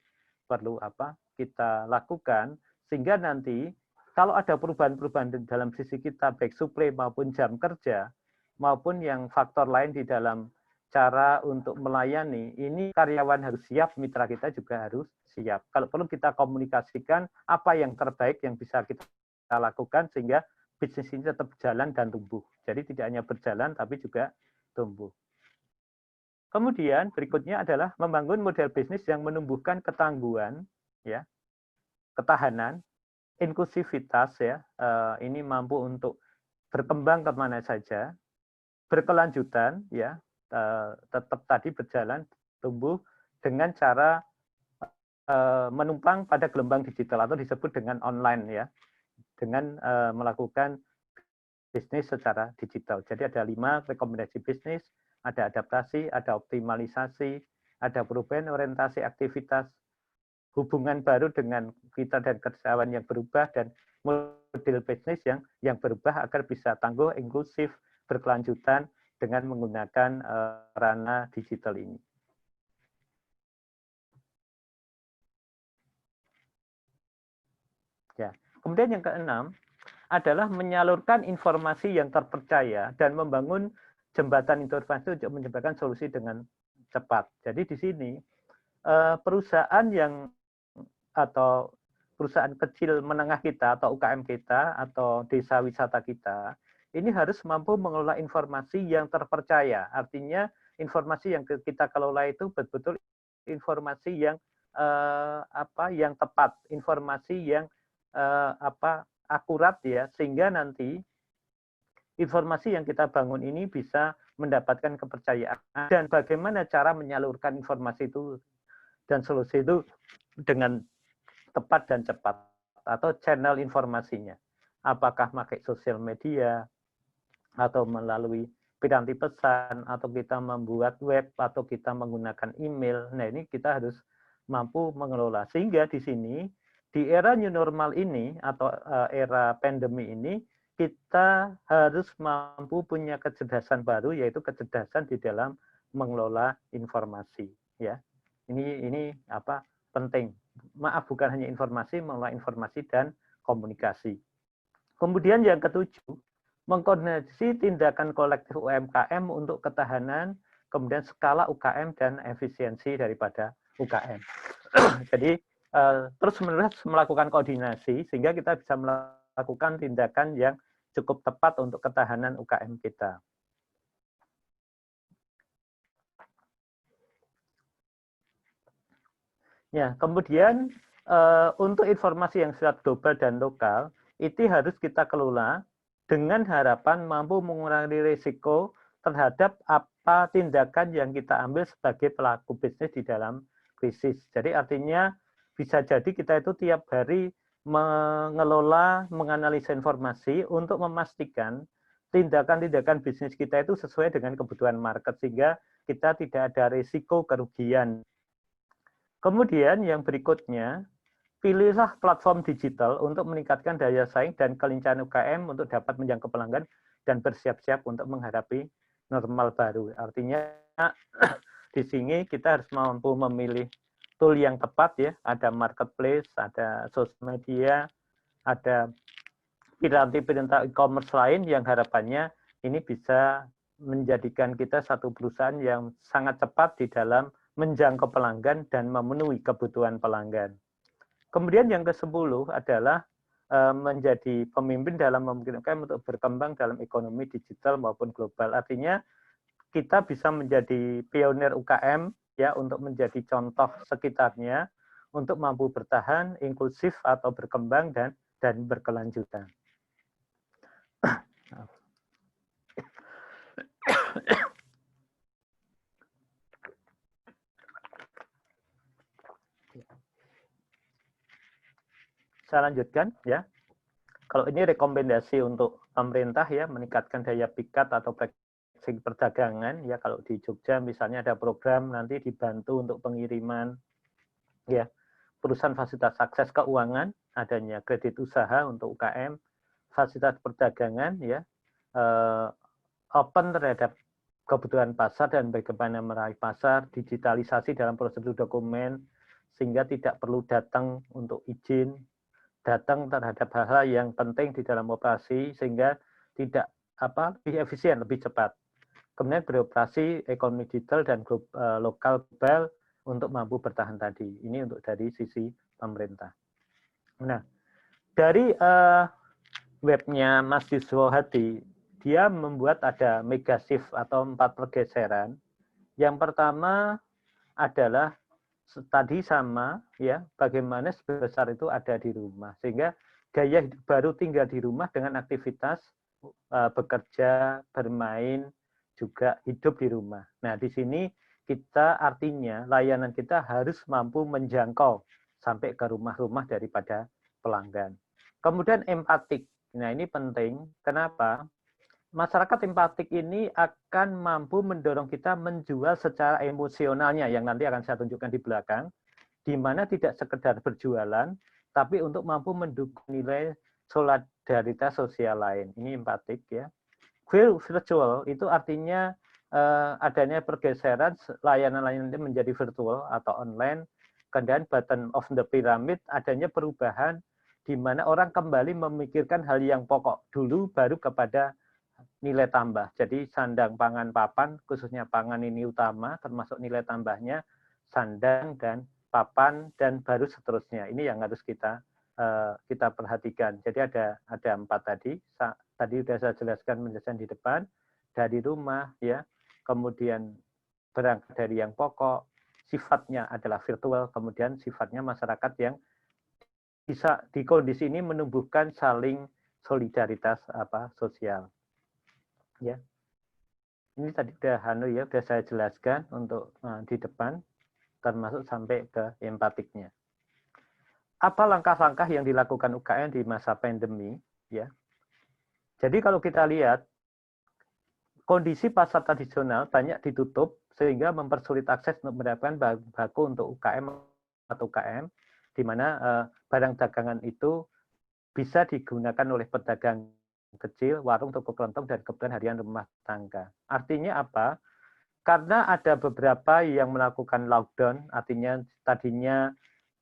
Speaker 2: kita lakukan sehingga nanti kalau ada perubahan-perubahan dalam sisi kita baik suplai maupun jam kerja maupun yang faktor lain di dalam cara untuk melayani, ini karyawan harus siap, mitra kita juga harus siap. Kalau perlu kita komunikasikan apa yang terbaik yang bisa kita lakukan sehingga bisnis ini tetap berjalan dan tumbuh. Jadi tidak hanya berjalan tapi juga tumbuh. Kemudian berikutnya adalah membangun model bisnis yang menumbuhkan ketangguhan, ya, ketahanan, inklusivitas, ya, ini mampu untuk berkembang kemana saja, berkelanjutan, ya, tetap tadi berjalan, tumbuh dengan cara menumpang pada gelombang digital atau disebut dengan online, ya, dengan melakukan bisnis secara digital. Jadi ada 5 rekomendasi bisnis, ada adaptasi, ada optimalisasi, ada perubahan orientasi aktivitas, hubungan baru dengan kita dan karyawan yang berubah, dan model bisnis yang berubah agar bisa tangguh, inklusif, berkelanjutan dengan menggunakan ranah digital ini. Ya. Kemudian yang keenam adalah menyalurkan informasi yang terpercaya dan membangun jembatan informasi untuk menyebabkan solusi dengan cepat. Jadi di sini perusahaan yang atau perusahaan kecil menengah kita atau UKM kita atau desa wisata kita ini harus mampu mengelola informasi yang terpercaya. Artinya informasi yang kita kelola itu betul-betul informasi yang yang tepat, informasi yang akurat ya, sehingga nanti informasi yang kita bangun ini bisa mendapatkan kepercayaan. Dan bagaimana cara menyalurkan informasi itu dan solusi itu dengan tepat dan cepat, atau channel informasinya. Apakah pakai sosial media, atau melalui piranti pesan, atau kita membuat web, atau kita menggunakan email. Nah, ini kita harus mampu mengelola. Sehingga di sini, di era new normal ini, atau era pandemi ini, kita harus mampu punya kecerdasan baru, yaitu kecerdasan di dalam mengelola informasi. Ya, ini penting. Maaf, bukan hanya informasi, mengelola informasi dan komunikasi. Kemudian yang ketujuh, mengkoordinasi tindakan kolektif UMKM untuk ketahanan, kemudian skala UKM dan efisiensi daripada UKM. Jadi terus-menerus melakukan koordinasi sehingga kita bisa melakukan tindakan yang cukup tepat untuk ketahanan UKM kita. Ya, kemudian untuk informasi yang sifatnya global dan lokal, itu harus kita kelola dengan harapan mampu mengurangi risiko terhadap apa tindakan yang kita ambil sebagai pelaku bisnis di dalam krisis. Jadi artinya bisa jadi kita itu tiap hari mengelola, menganalisa informasi untuk memastikan tindakan-tindakan bisnis kita itu sesuai dengan kebutuhan market, sehingga kita tidak ada risiko kerugian. Kemudian yang berikutnya, pilihlah platform digital untuk meningkatkan daya saing dan kelincahan UKM untuk dapat menjangkau pelanggan dan bersiap-siap untuk menghadapi normal baru. Artinya di sini kita harus mampu memilih tool yang tepat ya. Ada marketplace, ada sosial media, ada piranti-piranti e-commerce lain yang harapannya ini bisa menjadikan kita satu perusahaan yang sangat cepat di dalam menjangkau pelanggan dan memenuhi kebutuhan pelanggan. Kemudian yang ke-10 adalah menjadi pemimpin dalam memungkinkan untuk berkembang dalam ekonomi digital maupun global. Artinya kita bisa menjadi pionir UKM ya, untuk menjadi contoh sekitarnya untuk mampu bertahan, inklusif atau berkembang dan berkelanjutan. Saya lanjutkan ya. Kalau ini rekomendasi untuk pemerintah ya, meningkatkan daya pikat atau praktik perdagangan ya. Kalau di Jogja misalnya ada program nanti dibantu untuk pengiriman ya, perusahaan fasilitas akses keuangan, adanya kredit usaha untuk UKM, fasilitas perdagangan ya, open terhadap kebutuhan pasar dan bagaimana meraih pasar, digitalisasi dalam prosedur dokumen sehingga tidak perlu datang untuk izin, datang terhadap hal-hal yang penting di dalam operasi sehingga tidak lebih efisien, lebih cepat. Kemudian beroperasi ekonomi digital dan lokal global untuk mampu bertahan tadi. Ini untuk dari sisi pemerintah. Nah, dari webnya Mas Yuswo Hadi, dia membuat ada mega shift atau 4 pergeseran. Yang pertama adalah tadi sama ya, bagaimana sebesar itu ada di rumah, sehingga gaya hidup baru tinggal di rumah dengan aktivitas bekerja, bermain, juga hidup di rumah. Nah, di sini kita artinya layanan kita harus mampu menjangkau sampai ke rumah-rumah daripada pelanggan. Kemudian empatik. Nah, ini penting. Kenapa? Masyarakat empatik ini akan mampu mendorong kita menjual secara emosionalnya, yang nanti akan saya tunjukkan di belakang, di mana tidak sekedar berjualan, tapi untuk mampu mendukung nilai solidaritas sosial lain. Ini empatik ya. Virtual itu artinya adanya pergeseran layanan-layanan ini menjadi virtual atau online. Kemudian bottom of the pyramid, adanya perubahan di mana orang kembali memikirkan hal yang pokok dulu, baru kepada nilai tambah. Jadi sandang, pangan, papan, khususnya pangan ini utama, termasuk nilai tambahnya sandang dan papan dan baru seterusnya. Ini yang harus kita perhatikan. Jadi ada 4 tadi. Tadi sudah saya jelaskan penjelasan di depan, dari rumah ya, kemudian berangkat dari yang pokok, sifatnya adalah virtual, kemudian sifatnya masyarakat yang bisa di kondisi ini menumbuhkan saling solidaritas sosial. Ya, ini tadi sudah saya jelaskan untuk di depan, termasuk sampai ke empatiknya. Apa langkah-langkah yang dilakukan UKM di masa pandemi? Ya, jadi kalau kita lihat kondisi pasar tradisional banyak ditutup sehingga mempersulit akses untuk mendapatkan bahan baku untuk UKM atau UKM, di mana barang dagangan itu bisa digunakan oleh pedagang kecil, warung, toko kelontong, dan kebutuhan harian rumah tangga. Artinya apa? Karena ada beberapa yang melakukan lockdown, artinya tadinya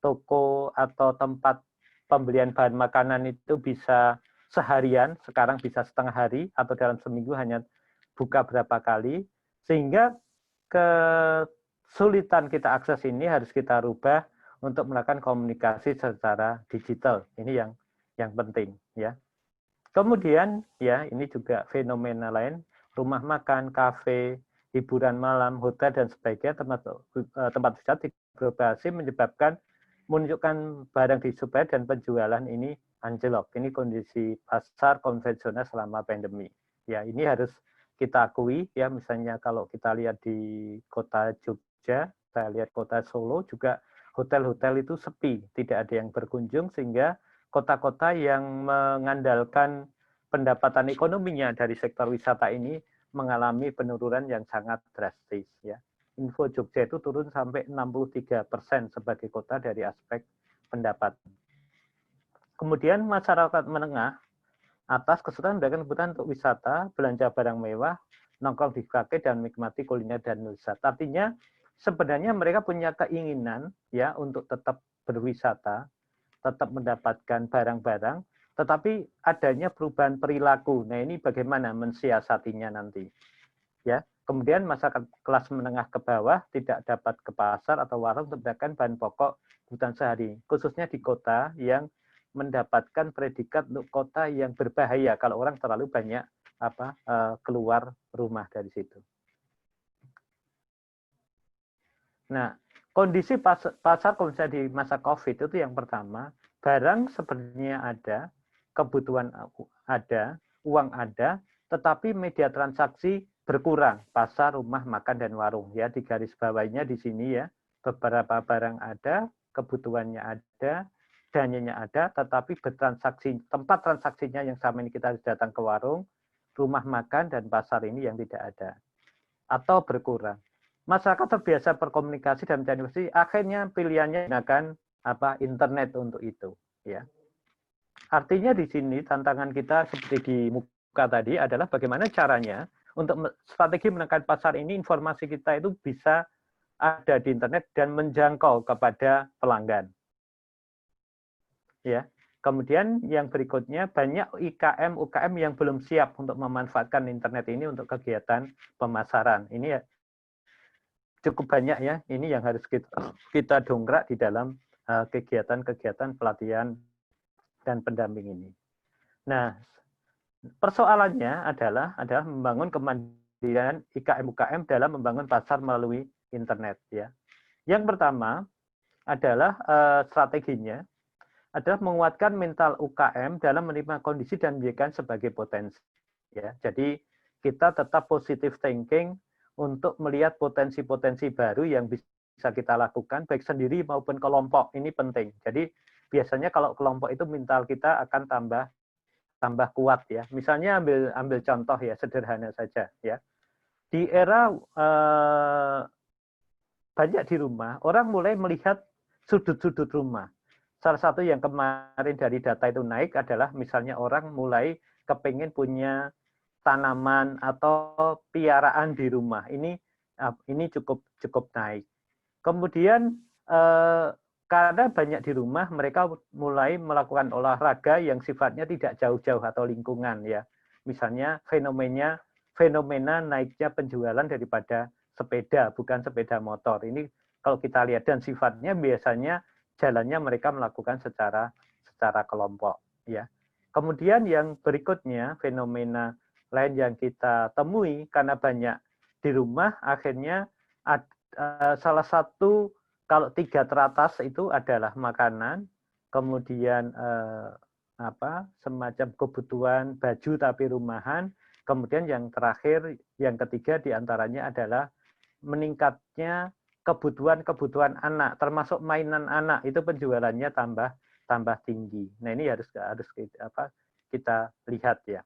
Speaker 2: toko atau tempat pembelian bahan makanan itu bisa seharian, sekarang bisa setengah hari, atau dalam seminggu hanya buka berapa kali, sehingga kesulitan kita akses ini harus kita rubah untuk melakukan komunikasi secara digital. Ini yang penting ya. Kemudian ya ini juga fenomena lain, rumah makan, kafe, hiburan malam, hotel dan sebagainya termasuk tempat wisata globalisasi menyebabkan menunjukkan barang di supply dan penjualan ini anjlok. Ini kondisi pasar konvensional selama pandemi. Ya, ini harus kita akui ya, misalnya kalau kita lihat di kota Jogja, saya lihat kota Solo juga hotel-hotel itu sepi, tidak ada yang berkunjung, sehingga kota-kota yang mengandalkan pendapatan ekonominya dari sektor wisata ini mengalami penurunan yang sangat drastis ya. Info Jogja itu turun sampai 63% sebagai kota dari aspek pendapatan. Kemudian masyarakat menengah atas kesulitan mendapatkan kebutuhan untuk wisata, belanja barang mewah, nongkrong di kafe dan menikmati kuliner dan wisata. Artinya sebenarnya mereka punya keinginan ya untuk tetap berwisata, tetap mendapatkan barang-barang, tetapi adanya perubahan perilaku. Nah, ini bagaimana mensiasatinya nanti. Ya, kemudian masyarakat kelas menengah ke bawah tidak dapat ke pasar atau warung untuk mendapatkan bahan pokok kebutuhan sehari, khususnya di kota yang mendapatkan predikat untuk kota yang berbahaya kalau orang terlalu banyak keluar rumah dari situ. Nah, kondisi pasar di masa COVID itu yang pertama, barang sebenarnya ada, kebutuhan ada, uang ada, tetapi media transaksi berkurang. Pasar, rumah, makan, dan warung. Ya, di garis bawahnya di sini ya, beberapa barang ada, kebutuhannya ada, dananya ada, tetapi bertransaksi, tempat transaksinya yang sama ini kita harus datang ke warung, rumah makan, dan pasar ini yang tidak ada. Atau berkurang. Masyarakat terbiasa berkomunikasi dan mencari informasi, akhirnya pilihannya menggunakan internet untuk itu. Ya. Artinya di sini tantangan kita seperti di muka tadi adalah bagaimana caranya untuk strategi menekan pasar ini, informasi kita itu bisa ada di internet dan menjangkau kepada pelanggan. Ya. Kemudian yang berikutnya, banyak UKM yang belum siap untuk memanfaatkan internet ini untuk kegiatan pemasaran. Ini ya cukup banyak ya, ini yang harus kita dongkrak di dalam kegiatan-kegiatan pelatihan dan pendamping ini. Nah, persoalannya adalah membangun kemandirian UKM dalam membangun pasar melalui internet ya. Yang pertama adalah strateginya adalah menguatkan mental UKM dalam menerima kondisi dan menjadikan sebagai potensi ya. Jadi kita tetap positive thinking untuk melihat potensi-potensi baru yang bisa kita lakukan baik sendiri maupun kelompok. Ini penting. Jadi biasanya kalau kelompok itu mental kita akan tambah kuat ya. Misalnya ambil contoh ya, sederhana saja ya. Di era banyak di rumah, orang mulai melihat sudut-sudut rumah. Salah satu yang kemarin dari data itu naik adalah misalnya orang mulai kepingin punya tanaman atau piaraan di rumah. Ini cukup naik. Kemudian karena banyak di rumah, mereka mulai melakukan olahraga yang sifatnya tidak jauh-jauh atau lingkungan ya. Misalnya fenomena naiknya penjualan daripada sepeda, bukan sepeda motor. Ini kalau kita lihat, dan sifatnya biasanya jalannya mereka melakukan secara kelompok, ya. Kemudian yang berikutnya, fenomena lain yang kita temui karena banyak di rumah, akhirnya salah satu, kalau 3 teratas itu adalah makanan, kemudian semacam kebutuhan baju tapi rumahan, kemudian yang terakhir, yang ketiga diantaranya adalah meningkatnya kebutuhan anak, termasuk mainan anak, itu penjualannya tambah tinggi. Nah, ini harus kita lihat, ya.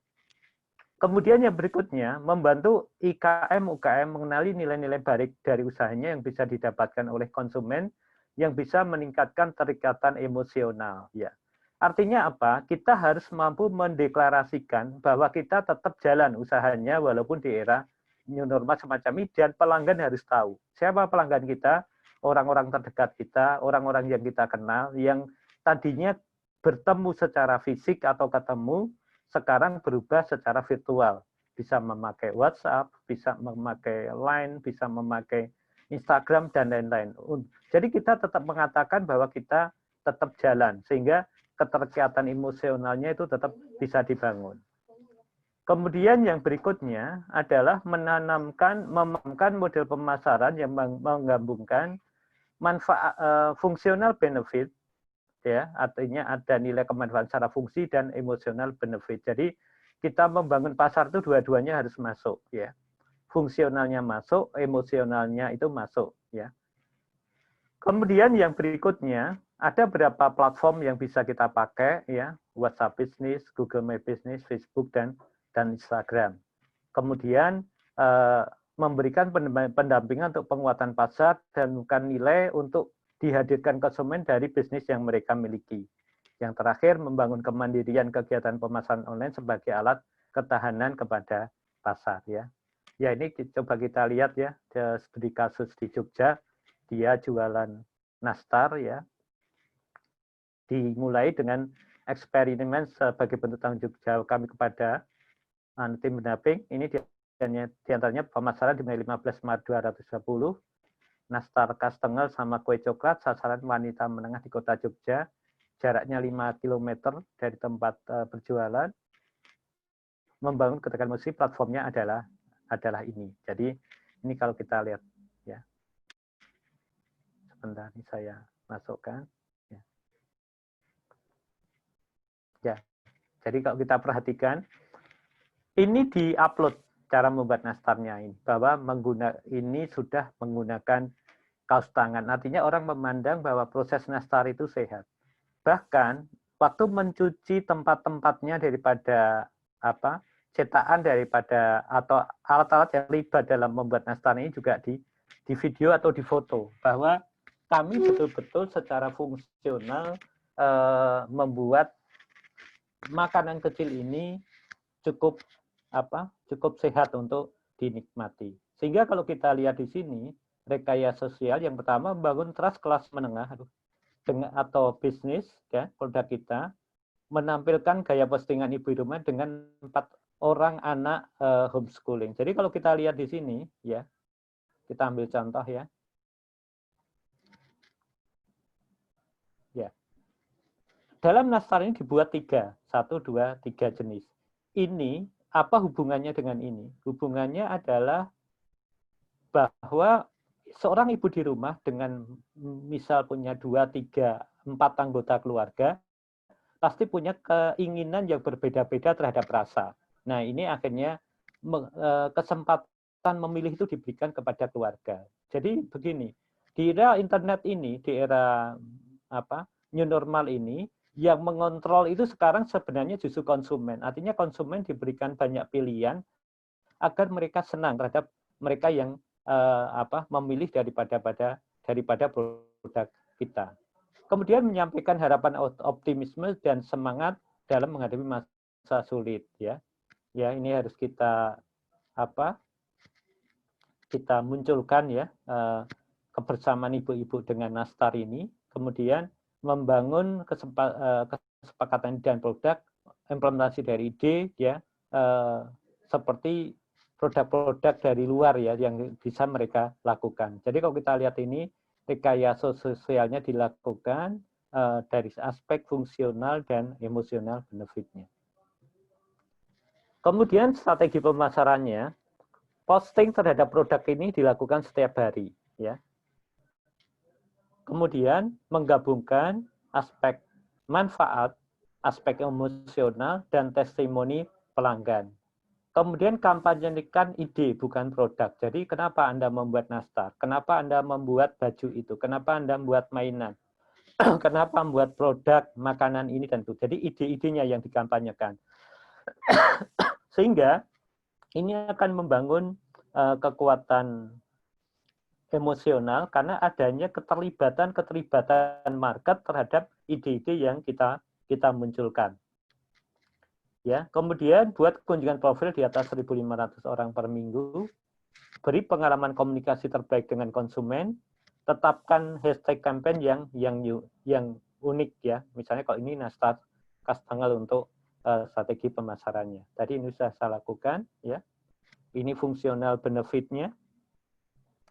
Speaker 2: Kemudian yang berikutnya, membantu IKM UKM mengenali nilai-nilai baik dari usahanya yang bisa didapatkan oleh konsumen, yang bisa meningkatkan keterikatan emosional, ya. Artinya apa? Kita harus mampu mendeklarasikan bahwa kita tetap jalan usahanya walaupun di era new normal semacam ini, dan pelanggan harus tahu siapa pelanggan kita, orang-orang terdekat kita, orang-orang yang kita kenal, yang tadinya bertemu secara fisik atau ketemu, sekarang berubah secara virtual. Bisa memakai WhatsApp, bisa memakai Line, bisa memakai Instagram, dan lain-lain. Jadi kita tetap mengatakan bahwa kita tetap jalan, sehingga keterikatan emosionalnya itu tetap bisa dibangun. Kemudian yang berikutnya adalah memahamkan model pemasaran yang menggabungkan manfaat fungsional benefit, ya, artinya ada nilai kemanfaatan secara fungsi dan emosional benefit. Jadi kita membangun pasar itu dua-duanya harus masuk, ya. Fungsionalnya masuk, emosionalnya itu masuk, ya. Kemudian yang berikutnya, ada beberapa platform yang bisa kita pakai, ya, WhatsApp Business, Google My Business, Facebook, dan Instagram. Kemudian memberikan pendampingan untuk penguatan pasar dan bukan nilai untuk dihadirkan konsumen dari bisnis yang mereka miliki. Yang terakhir, membangun kemandirian kegiatan pemasaran online sebagai alat ketahanan kepada pasar, ya. Ya, ini coba kita lihat, ya, seperti kasus di Jogja, dia jualan nastar, ya. Dimulai dengan eksperimen sebagai bentuk tanggung jawab kami kepada tim pendamping. Ini diantaranya pemasaran dimulai 15 Maret 2020, nastar kastengel sama kue coklat, sasaran wanita menengah di kota Jogja, jaraknya 5 km dari tempat berjualan, membangun ketegangan musik, platformnya adalah ini. Jadi ini kalau kita lihat, ya. Sebentar, ini saya masukkan. Ya. Ya. Jadi kalau kita perhatikan, ini di-upload cara membuat nastarnya ini, bahwa ini sudah menggunakan kaos tangan. Artinya orang memandang bahwa proses nastar itu sehat. Bahkan waktu mencuci tempat-tempatnya daripada cetakan daripada atau alat-alat yang terlibat dalam membuat nastar ini juga di video atau di foto, bahwa kami betul-betul secara fungsional membuat makanan kecil ini cukup sehat untuk dinikmati. Sehingga kalau kita lihat di sini, rekayasa sosial yang pertama membangun trust kelas menengah atau bisnis, ya, produk kita, menampilkan gaya postingan ibu rumah dengan 4 orang anak homeschooling. Jadi kalau kita lihat di sini, ya, kita ambil contoh, ya. Ya. Dalam nastar ini dibuat 3, 1, 2, 3 jenis. Ini apa hubungannya dengan ini? Hubungannya adalah bahwa seorang ibu di rumah dengan misal punya 2, 3, 4 anggota keluarga, pasti punya keinginan yang berbeda-beda terhadap rasa. Nah, ini akhirnya kesempatan memilih itu diberikan kepada keluarga. Jadi begini, di era internet ini, di era new normal ini, yang mengontrol itu sekarang sebenarnya justru konsumen. Artinya konsumen diberikan banyak pilihan agar mereka senang terhadap mereka yang memilih daripada produk kita. Kemudian menyampaikan harapan optimisme dan semangat dalam menghadapi masa sulit, ya. Ya, ini harus kita munculkan, ya, kebersamaan ibu-ibu dengan nastar ini. Kemudian membangun kesepakatan dan produk, implementasi dari ide, ya, seperti produk-produk dari luar ya yang bisa mereka lakukan. Jadi kalau kita lihat ini rekayasa sosialnya dilakukan dari aspek fungsional dan emosional benefitnya. Kemudian strategi pemasarannya, posting terhadap produk ini dilakukan setiap hari, ya. Kemudian menggabungkan aspek manfaat, aspek emosional, dan testimoni pelanggan. Kemudian kampanyekan ide, bukan produk. Jadi kenapa Anda membuat nastar? Kenapa Anda membuat baju itu? Kenapa Anda membuat mainan? Kenapa membuat produk makanan ini dan itu? Jadi ide-idenya yang dikampanyekan. Sehingga ini akan membangun kekuatan emosional karena adanya keterlibatan market terhadap ide-ide yang kita munculkan. Ya, kemudian buat kunjungan profil di atas 1.500 orang per minggu, beri pengalaman komunikasi terbaik dengan konsumen, tetapkan hashtag campaign yang unik ya. Misalnya kalau ini nastar khas tanggal untuk strategi pemasarannya. Tadi ini sudah saya lakukan ya. Ini fungsional benefitnya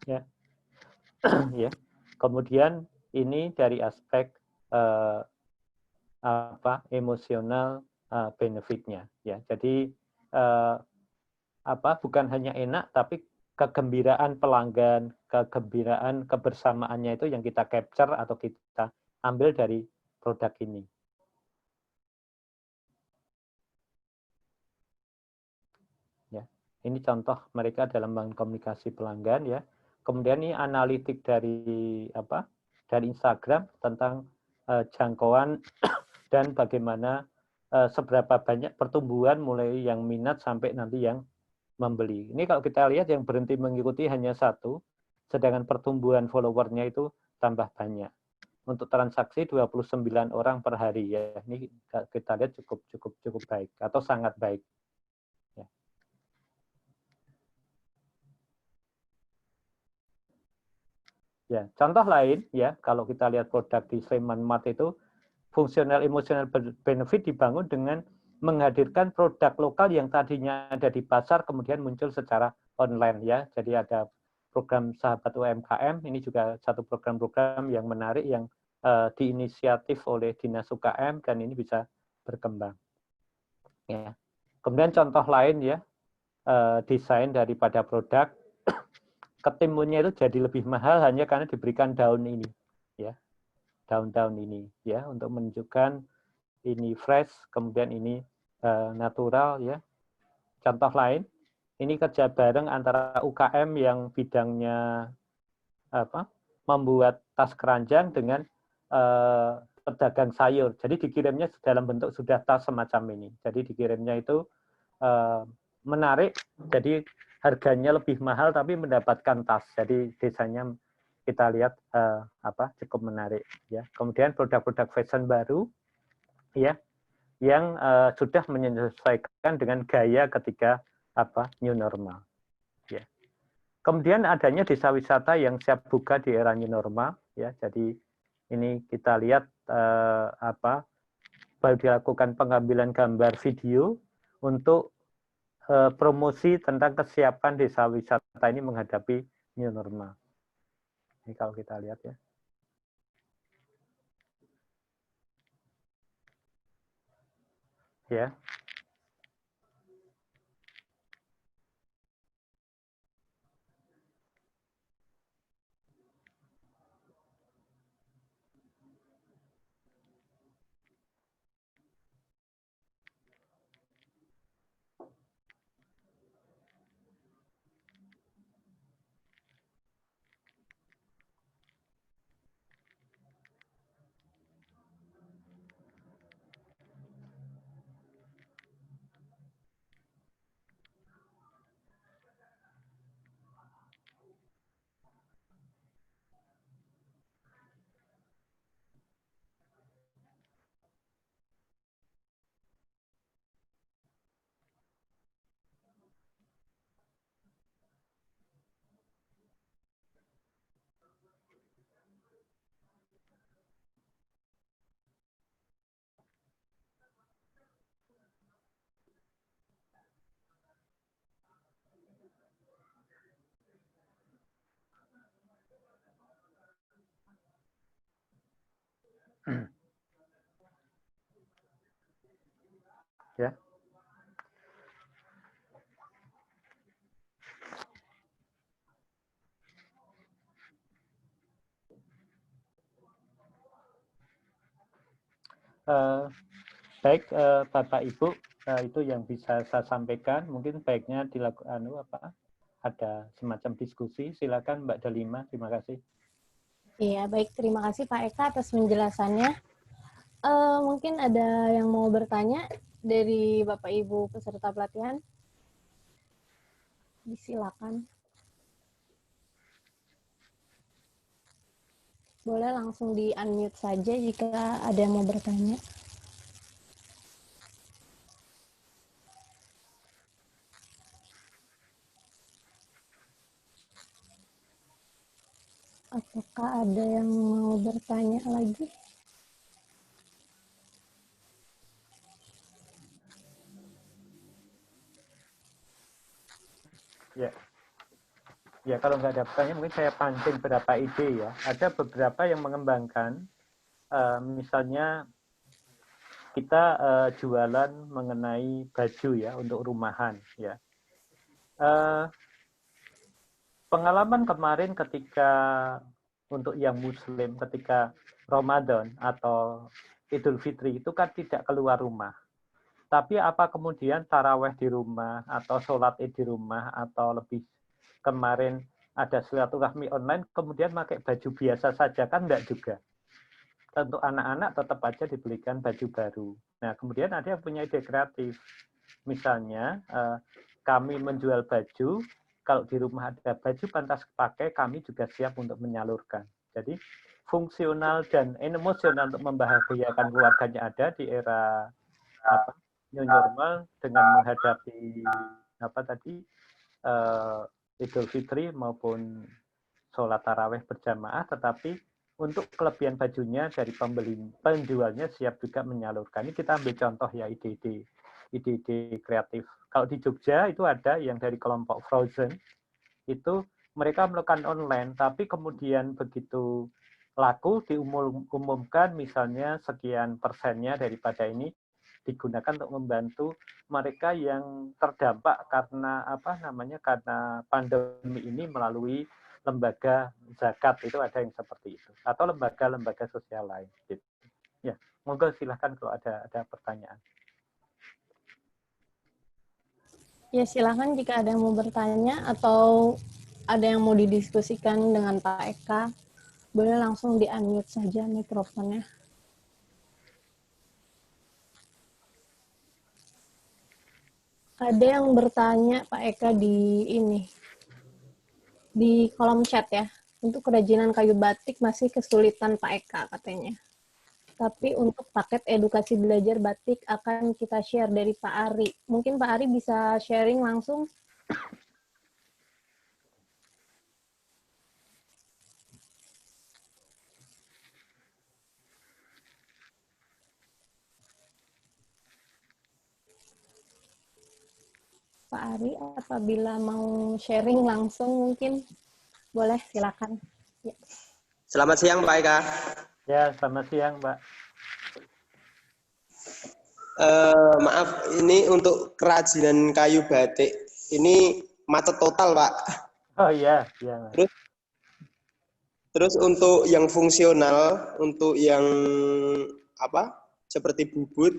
Speaker 2: ya. Ya. Kemudian ini dari aspek emosional benefitnya ya. Jadi bukan hanya enak tapi kegembiraan pelanggan, kegembiraan kebersamaannya itu yang kita capture atau kita ambil dari produk ini. Ya. Ini contoh mereka dalam komunikasi pelanggan ya. Kemudian ini analitik dari dari Instagram tentang jangkauan dan bagaimana seberapa banyak pertumbuhan mulai yang minat sampai nanti yang membeli. Ini kalau kita lihat yang berhenti mengikuti hanya satu, sedangkan pertumbuhan followernya itu tambah banyak. Untuk transaksi 29 orang per hari ya. Ini kita lihat cukup baik atau sangat baik. Ya, contoh lain ya, kalau kita lihat produk di Sleman Mart itu fungsional emosional benefit dibangun dengan menghadirkan produk lokal yang tadinya ada di pasar kemudian muncul secara online ya. Jadi ada program Sahabat UMKM, ini juga satu program-program yang menarik yang diinisiatif oleh Dinas UKM dan ini bisa berkembang. Ya. Kemudian contoh lain ya, desain daripada produk ketimunnya itu jadi lebih mahal hanya karena diberikan daun ini ya. Daun-daun ini ya untuk menunjukkan ini fresh, kemudian ini natural ya. Contoh lain, ini kerja bareng antara UKM yang bidangnya membuat tas keranjang dengan pedagang sayur. Jadi dikirimnya dalam bentuk sudah tas semacam ini. Jadi dikirimnya itu menarik, jadi harganya lebih mahal tapi mendapatkan tas. Jadi desainnya kita lihat cukup menarik ya. Kemudian produk-produk fashion baru ya yang sudah menyesuaikan dengan gaya ketika new normal ya. Kemudian adanya desa wisata yang siap buka di era new normal ya. Jadi ini kita lihat baru dilakukan pengambilan gambar video untuk promosi tentang kesiapan desa wisata ini menghadapi new normal. Ini kalau kita lihat ya. Ya. Ya. Baik, Bapak Ibu, itu yang bisa saya sampaikan. Mungkin baiknya dilakukan ada semacam diskusi. Silakan Mbak Delima, terima kasih.
Speaker 1: Iya, baik. Terima kasih Pak Eka atas penjelasannya. Mungkin ada yang mau bertanya dari Bapak Ibu peserta pelatihan? Silakan. Boleh langsung di-unmute saja jika ada yang mau bertanya. Apakah ada yang mau bertanya lagi?
Speaker 2: Ya. Ya, kalau nggak ada pertanyaan, mungkin saya pancing beberapa ide ya. Ada beberapa yang mengembangkan, misalnya kita jualan mengenai baju ya untuk rumahan ya. Pengalaman kemarin ketika untuk yang Muslim ketika Ramadan atau Idul Fitri itu kan tidak keluar rumah. Tapi apa kemudian taraweh di rumah atau sholat id di rumah atau lebih kemarin ada silaturahmi online kemudian pakai baju biasa saja kan enggak juga. Untuk anak-anak tetap aja dibelikan baju baru. Nah kemudian ada yang punya ide kreatif. Misalnya kami menjual baju, kalau di rumah ada baju pantas pakai, kami juga siap untuk menyalurkan. Jadi fungsional dan emosional untuk membahagiakan keluarganya ada di era new normal dengan menghadapi Idul Fitri maupun sholat taraweh berjamaah, tetapi untuk kelebihan bajunya dari penjualnya siap juga menyalurkan. Ini kita ambil contoh ya ide-ide kreatif. Kalau di Jogja itu ada yang dari kelompok Frozen, itu mereka melakukan online, tapi kemudian begitu laku diumumkan misalnya sekian persennya daripada ini digunakan untuk membantu mereka yang terdampak karena karena pandemi ini melalui lembaga zakat, itu ada yang seperti itu atau lembaga-lembaga sosial lain gitu. Ya, monggo silahkan kalau ada pertanyaan.
Speaker 1: Ya, silakan jika ada yang mau bertanya atau ada yang mau didiskusikan dengan Pak Eka, boleh langsung di-unmute saja mikrofonnya. Ada yang bertanya Pak Eka di kolom chat ya. Untuk kerajinan kayu batik masih kesulitan Pak Eka katanya. Tapi untuk paket edukasi belajar batik akan kita share dari Pak Ari. Mungkin Pak Ari bisa sharing langsung. Pak Ari, apabila mau sharing langsung mungkin boleh, silakan. Ya.
Speaker 3: Selamat siang Pak Eka.
Speaker 2: Ya, selamat siang Pak.
Speaker 3: Maaf, ini untuk kerajinan kayu batik ini macet total Pak.
Speaker 2: Oh iya, iya.
Speaker 3: Terus untuk yang fungsional, untuk yang seperti bubut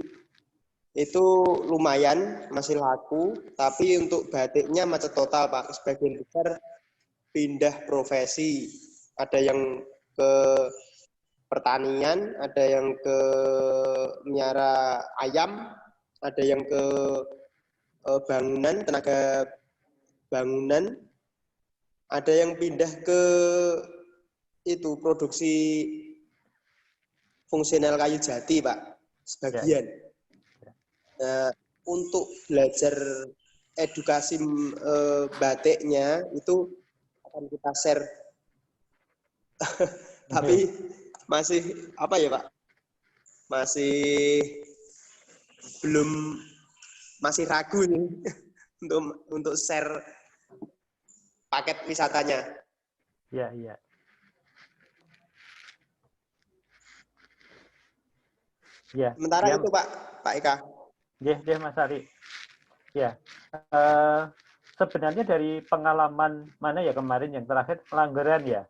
Speaker 3: itu lumayan masih laku, tapi untuk batiknya macet total Pak. Sebagian besar pindah profesi, ada yang ke pertanian, ada yang ke miara ayam, ada yang ke bangunan, tenaga bangunan, ada yang pindah ke itu produksi fungsional kayu jati Pak, sebagian. Nah, untuk belajar edukasi batiknya itu akan kita share. Tapi masih Pak? Masih ragu nih untuk share paket wisatanya.
Speaker 2: Iya. Ya,
Speaker 3: Sementara
Speaker 2: ya,
Speaker 3: itu Pak Eka.
Speaker 2: ya, Mas Ari. Ya, eh, sebenarnya dari pengalaman mana ya kemarin yang terakhir Langgeran ya.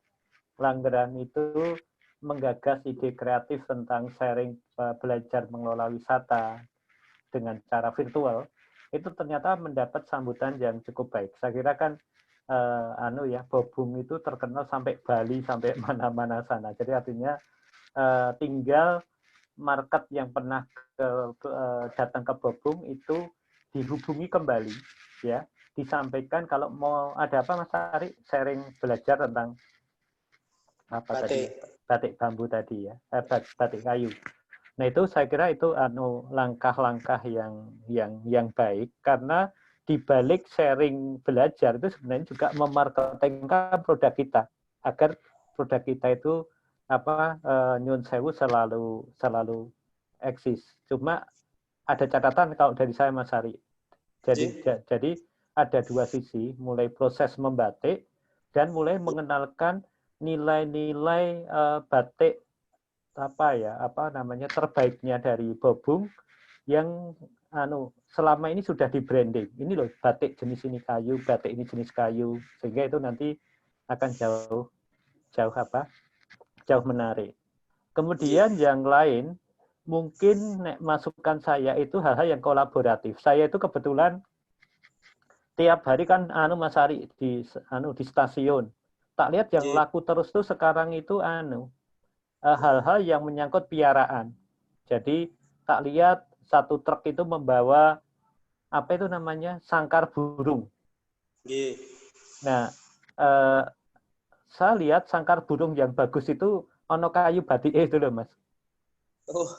Speaker 2: Langgeran itu menggagas ide kreatif tentang sharing belajar mengelola wisata dengan cara virtual. Itu ternyata mendapat sambutan yang cukup baik. Saya kira kan Bobung itu terkenal sampai Bali, sampai mana-mana sana. Jadi artinya tinggal market yang pernah datang ke Bobung itu dihubungi kembali, ya, disampaikan kalau mau ada apa Mas Ari, sharing belajar tentang apa tadi,
Speaker 3: Batik.
Speaker 2: batik bambu tadi ya, batik kayu. Nah itu saya kira itu langkah-langkah yang baik karena di balik sharing belajar itu sebenarnya juga memarketingkan produk kita agar produk kita itu nyun sewu selalu eksis. Cuma ada catatan kalau dari saya Mas Ari. Jadi ada dua sisi, mulai proses membatik dan mulai mengenalkan nilai-nilai batik terbaiknya dari Bobung yang selama ini sudah di branding. Ini loh batik jenis ini kayu, batik ini jenis kayu, sehingga itu nanti akan jauh menarik. Kemudian yang lain mungkin masukan saya itu hal-hal yang kolaboratif. Saya itu kebetulan tiap hari kan Mas Ari di stasiun. Tak lihat yang laku terus tuh sekarang itu hal-hal yang menyangkut piaraan. Jadi tak lihat satu truk itu membawa apa itu namanya sangkar burung. Nah, saya lihat sangkar burung yang bagus itu ono kayu batik itu loh Mas.
Speaker 3: Oh.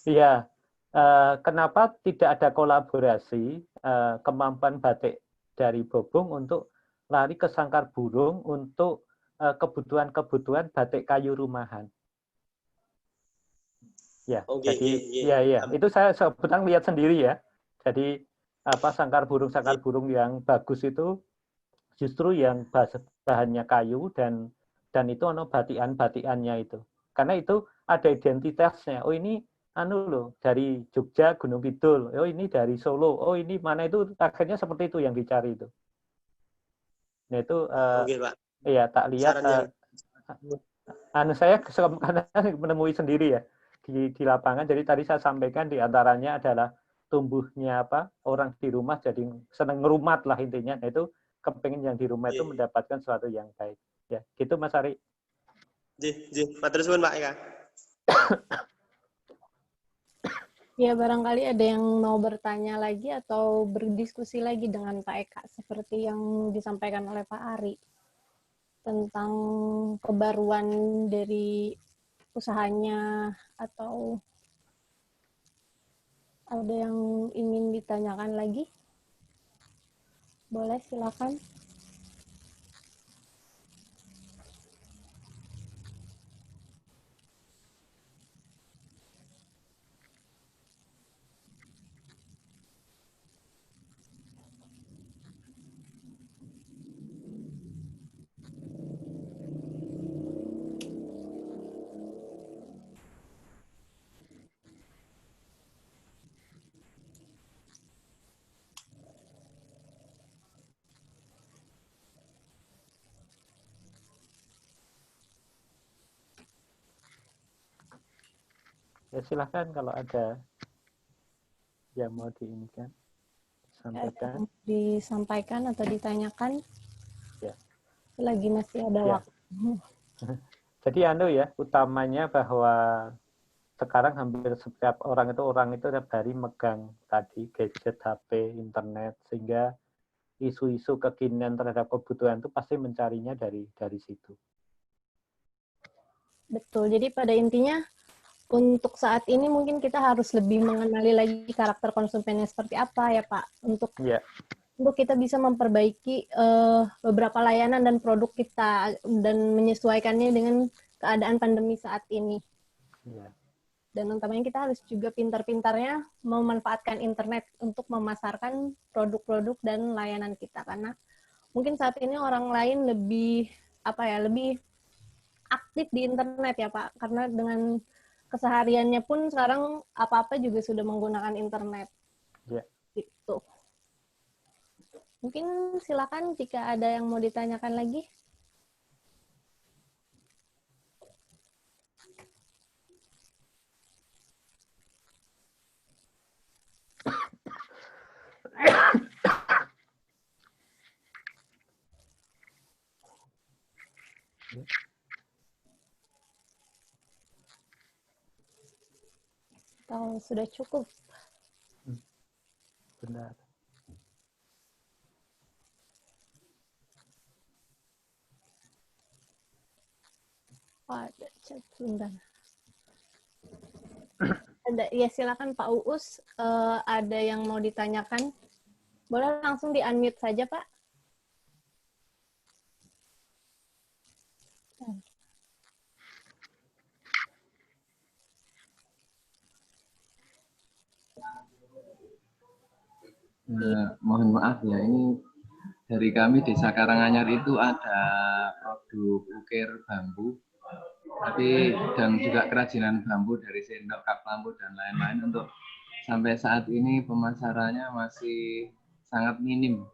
Speaker 2: Iya. Kenapa tidak ada kolaborasi kemampuan batik dari Bobung untuk lari ke sangkar burung untuk kebutuhan-kebutuhan batik kayu rumahan? Ya, jadi ya, itu saya sebetulnya lihat sendiri ya. Jadi sangkar burung yang bagus itu justru yang bahannya kayu dan itu batikannya itu. Karena itu ada identitasnya. Oh ini loh dari Jogja Gunung Kidul. Oh ini dari Solo. Oh ini mana itu akhirnya seperti itu yang dicari itu. Nah itu
Speaker 3: Pak.
Speaker 2: Ya tak lihat saya menemui sendiri ya di lapangan. Jadi tadi saya sampaikan di antaranya adalah tumbuhnya orang di rumah jadi seneng ngerumat lah intinya. Nah, itu kepengen yang di rumah itu mendapatkan sesuatu yang baik. Ya, gitu Mas Ari.
Speaker 3: Matur suwun Pak Eka.
Speaker 1: Ya, barangkali ada yang mau bertanya lagi atau berdiskusi lagi dengan Pak Eka seperti yang disampaikan oleh Pak Ari tentang kebaruan dari usahanya atau ada yang ingin ditanyakan lagi? Boleh, silakan.
Speaker 2: Ya silahkan kalau ada yang mau
Speaker 1: disampaikan atau ditanyakan.
Speaker 2: Ya.
Speaker 1: Lagi masih ada waktu.
Speaker 2: Jadi utamanya bahwa sekarang hampir setiap orang itu tiap hari megang tadi gadget, HP, internet, sehingga isu-isu kekinian terhadap kebutuhan itu pasti mencarinya dari situ.
Speaker 1: Betul. Jadi pada intinya untuk saat ini mungkin kita harus lebih mengenali lagi karakter konsumennya seperti apa ya Pak, untuk kita bisa memperbaiki beberapa layanan dan produk kita dan menyesuaikannya dengan keadaan pandemi saat ini. Dan utamanya kita harus juga pintar-pintarnya memanfaatkan internet untuk memasarkan produk-produk dan layanan kita, karena mungkin saat ini orang lain lebih lebih aktif di internet ya Pak, karena dengan kesehariannya pun sekarang apa-apa juga sudah menggunakan internet.
Speaker 2: Ya.
Speaker 1: Gitu. Mungkin silakan jika ada yang mau ditanyakan lagi. Atau sudah cukup?
Speaker 2: Benar.
Speaker 1: Oh, ada chat sebentar. Ada, ya silakan Pak Uus, ada yang mau ditanyakan? Boleh langsung di-unmute saja, Pak.
Speaker 4: Mohon maaf ya, ini dari kami Desa Karanganyar itu ada produk ukir bambu, dan juga kerajinan bambu dari sendok, kap lampu, dan lain-lain. Untuk sampai saat ini pemasarannya masih sangat minim.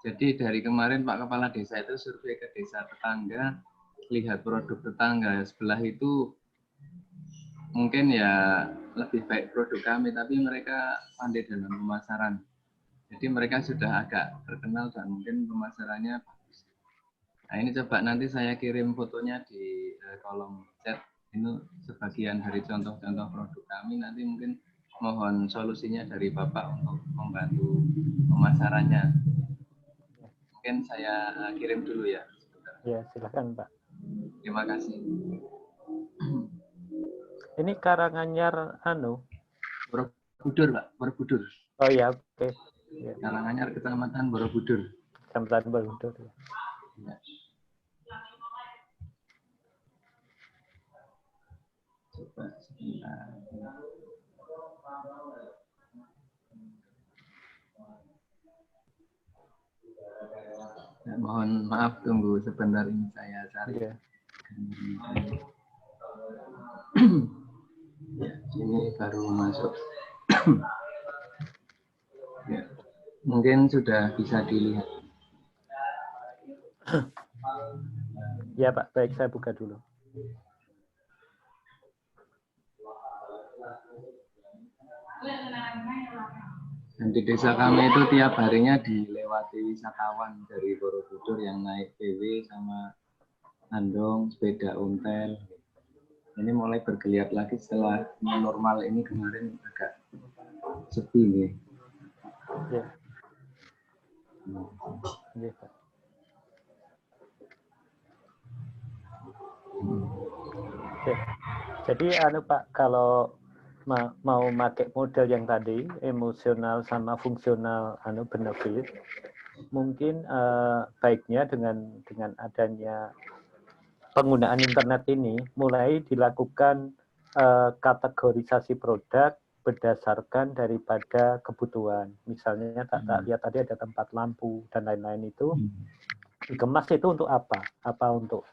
Speaker 4: Jadi dari kemarin Pak Kepala Desa itu survei ke desa tetangga, lihat produk tetangga sebelah itu mungkin ya lebih baik produk kami, tapi mereka pandai dalam pemasaran. Jadi mereka sudah agak terkenal dan mungkin pemasarannya bagus. Nah ini coba nanti saya kirim fotonya di kolom chat. Ini sebagian dari contoh-contoh produk kami. Nanti mungkin mohon solusinya dari Bapak untuk membantu pemasarannya. Mungkin saya kirim dulu ya.
Speaker 2: Ya, silakan Pak.
Speaker 4: Terima kasih.
Speaker 2: Ini Karanganyar
Speaker 4: Borobudur Pak, Borobudur.
Speaker 2: Oh ya, oke. Ya.
Speaker 4: Karanganyar Kecamatan Borobudur.
Speaker 2: Kecamatan Borobudur.
Speaker 4: Ya. Coba sebentar. Ya, mohon maaf, tunggu sebentar, ini saya cari.
Speaker 2: Ya.
Speaker 4: Ya, ini baru masuk. Ya, mungkin sudah bisa dilihat.
Speaker 2: Ya Pak, baik, saya buka dulu.
Speaker 4: Dan di desa kami itu tiap harinya dilewati wisatawan dari Borobudur yang naik PW sama andong, sepeda ontel. Ini mulai bergeliat lagi setelah normal ini, kemarin agak sepi nih.
Speaker 2: Ya. Ya, Pak. Oke. Jadi Pak, kalau mau pakai model yang tadi, emosional sama fungsional benefit, mungkin baiknya dengan adanya penggunaan internet ini mulai dilakukan kategorisasi produk berdasarkan daripada kebutuhan. Misalnya tak lihat tadi ada tempat lampu dan lain-lain itu dikemas itu untuk apa? Apa untuk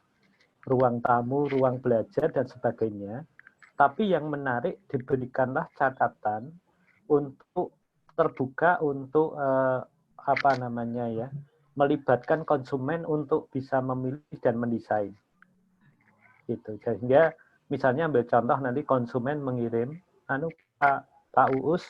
Speaker 2: ruang tamu, ruang belajar dan sebagainya. Tapi yang menarik diberikanlah catatan untuk terbuka untuk melibatkan konsumen untuk bisa memilih dan mendesain. Gitu. Sehingga misalnya ambil contoh nanti konsumen mengirim, Pak Uus,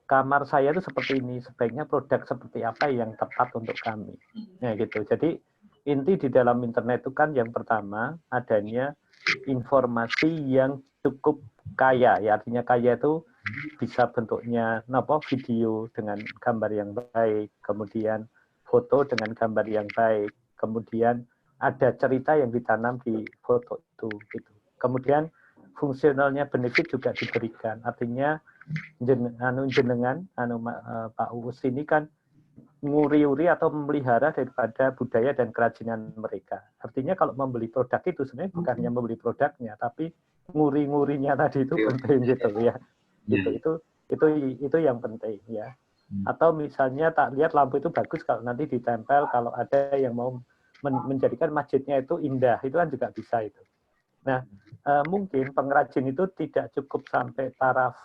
Speaker 2: kamar saya itu seperti ini, sebaiknya produk seperti apa yang tepat untuk kami. Nah, gitu. Jadi inti di dalam internet itu kan yang pertama adanya informasi yang cukup kaya, ya artinya kaya itu bisa bentuknya video dengan gambar yang baik, kemudian foto dengan gambar yang baik, kemudian ada cerita yang ditanam di foto itu, gitu. Kemudian fungsionalnya benefit juga diberikan, artinya jenengan Pak Uus ini kan nguri-uri atau memelihara daripada budaya dan kerajinan mereka. Artinya kalau membeli produk itu sebenarnya bukan hanya membeli produknya, tapi nguri-ngurinya tadi itu penting gitu ya. Gitu. Itu yang penting ya. Atau misalnya tak lihat lampu itu bagus kalau nanti ditempel, kalau ada yang mau menjadikan masjidnya itu indah, itu kan juga bisa itu. Nah, mungkin pengrajin itu tidak cukup sampai taraf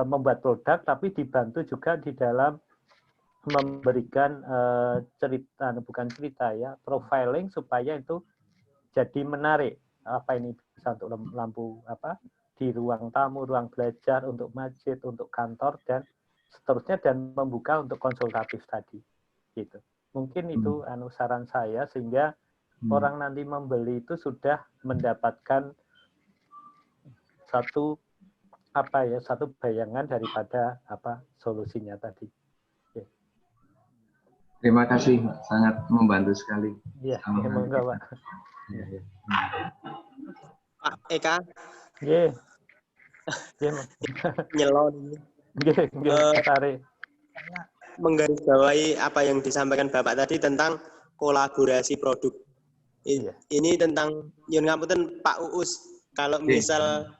Speaker 2: membuat produk, tapi dibantu juga di dalam memberikan cerita, bukan cerita ya, profiling supaya itu jadi menarik. Apa ini bisa untuk lampu di ruang tamu, ruang belajar, untuk masjid, untuk kantor dan seterusnya, dan membuka untuk konsultatif tadi. Gitu. Mungkin itu saran saya, sehingga orang nanti membeli itu sudah mendapatkan satu bayangan daripada solusinya tadi.
Speaker 4: Terima kasih, sangat membantu sekali.
Speaker 2: Iya, monggo, Pak.
Speaker 3: Pak Eka.
Speaker 2: Nggih.
Speaker 3: Nyelon.
Speaker 2: Nggih, Mas Ari.
Speaker 3: Menggarisbawahi apa yang disampaikan Bapak tadi tentang kolaborasi produk. Ini tentang nyun ngapunten Pak Uus, kalau misal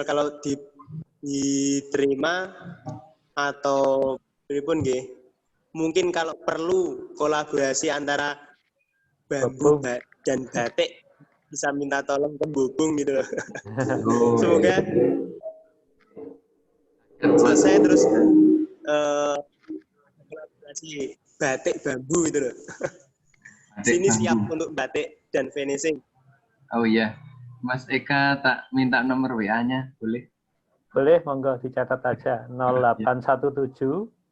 Speaker 3: kalau diterima atau pripun nggih, mungkin kalau perlu kolaborasi antara bambu dan batik, bisa minta tolong ke Bubung gitu loh. Semoga selesai terus kolaborasi batik bambu gitu loh. Sini siap untuk batik dan finishing.
Speaker 4: Oh iya, Mas Eka tak minta nomor WA-nya, boleh?
Speaker 2: Boleh, monggo dicatat aja. 0817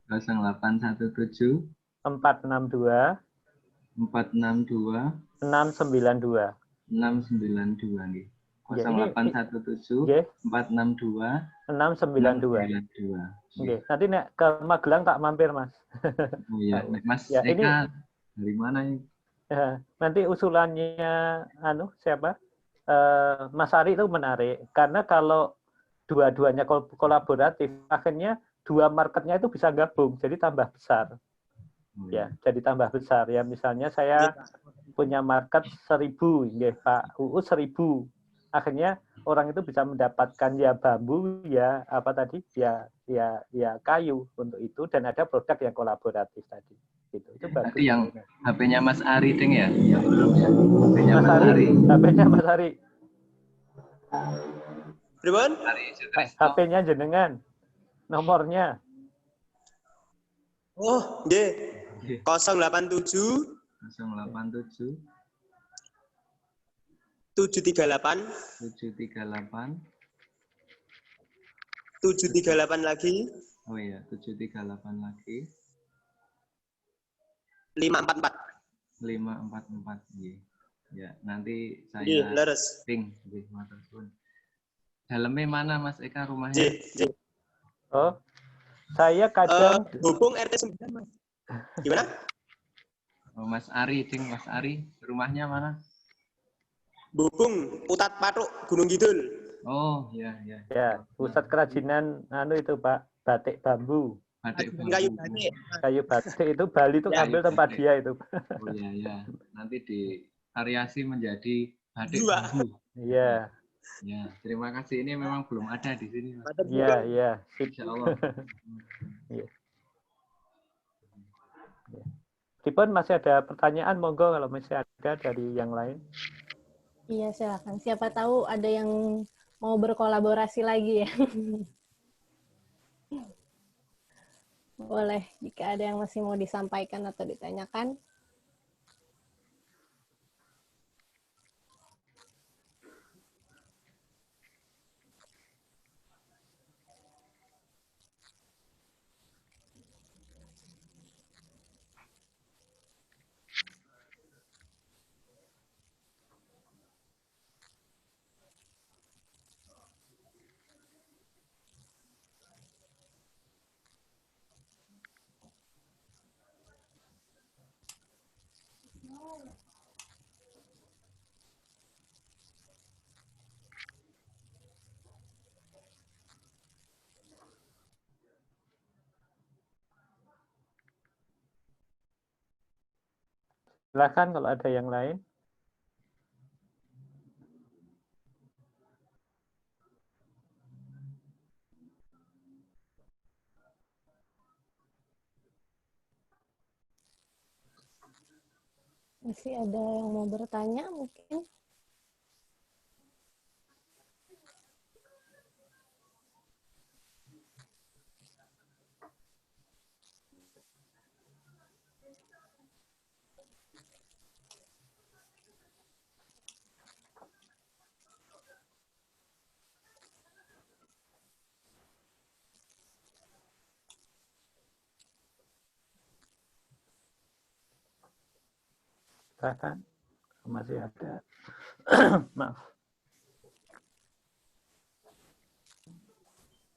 Speaker 4: 0817
Speaker 2: 462
Speaker 4: 462
Speaker 2: 692.
Speaker 4: 692 nih. 0817 462 692.
Speaker 2: Oke, nanti nek ke Magelang tak mampir, Mas.
Speaker 4: Oh iya, Mas
Speaker 2: ya,
Speaker 4: Eka
Speaker 2: ini
Speaker 4: dari mana ini?
Speaker 2: Nanti usulannya siapa? Mas Ari itu menarik karena kalau dua-duanya kolaboratif, akhirnya dua marketnya itu bisa gabung, jadi tambah besar. Ya, jadi tambah besar. Ya, misalnya saya punya market 1000, ya, Pak UU 1000. Akhirnya orang itu bisa mendapatkan ya bambu, ya kayu untuk itu, dan ada produk yang kolaboratif tadi. Itu bagus.
Speaker 4: Tadi yang HP-nya Mas Ari ding ya? HP-nya Mas Ari.
Speaker 2: HP-nya Mas Ari.
Speaker 3: Pripun?
Speaker 2: HP-nya jenengan. Nomornya.
Speaker 3: Oh, nggih. 087
Speaker 4: 087
Speaker 3: 738 738 lagi.
Speaker 4: Oh iya, 738 lagi.
Speaker 3: 544.
Speaker 4: 544. Nggih. Ya, nanti saya ping nggih, matur suwun. Dalamnya mana Mas Eka rumahnya?
Speaker 2: Oh. Saya kadang
Speaker 3: Bubung RT 9, Mas. Gimana?
Speaker 4: Oh, Mas Ari, Mas Ari, rumahnya mana?
Speaker 3: Bubung, Putat Patuk, Gunung Kidul.
Speaker 4: Oh, iya.
Speaker 2: Ya, pusat kerajinan itu, Pak, batik bambu.
Speaker 3: Kayu batik.
Speaker 2: Kayu batik itu Bali itu ambil tempat dia itu.
Speaker 4: Oh iya. Nanti divariasi menjadi batik bambu.
Speaker 2: Iya.
Speaker 4: Ya, terima kasih. Ini memang belum ada di sini.
Speaker 2: Iya.
Speaker 4: Insya Allah.
Speaker 2: Iya. Tipun masih ada pertanyaan, monggo kalau masih ada dari yang lain.
Speaker 1: Iya, silakan. Siapa tahu ada yang mau berkolaborasi lagi ya. Boleh, jika ada yang masih mau disampaikan atau ditanyakan.
Speaker 2: Silakan kalau ada yang lain.
Speaker 1: Masih ada yang mau bertanya mungkin?
Speaker 2: Silakan, masih ada. Maaf.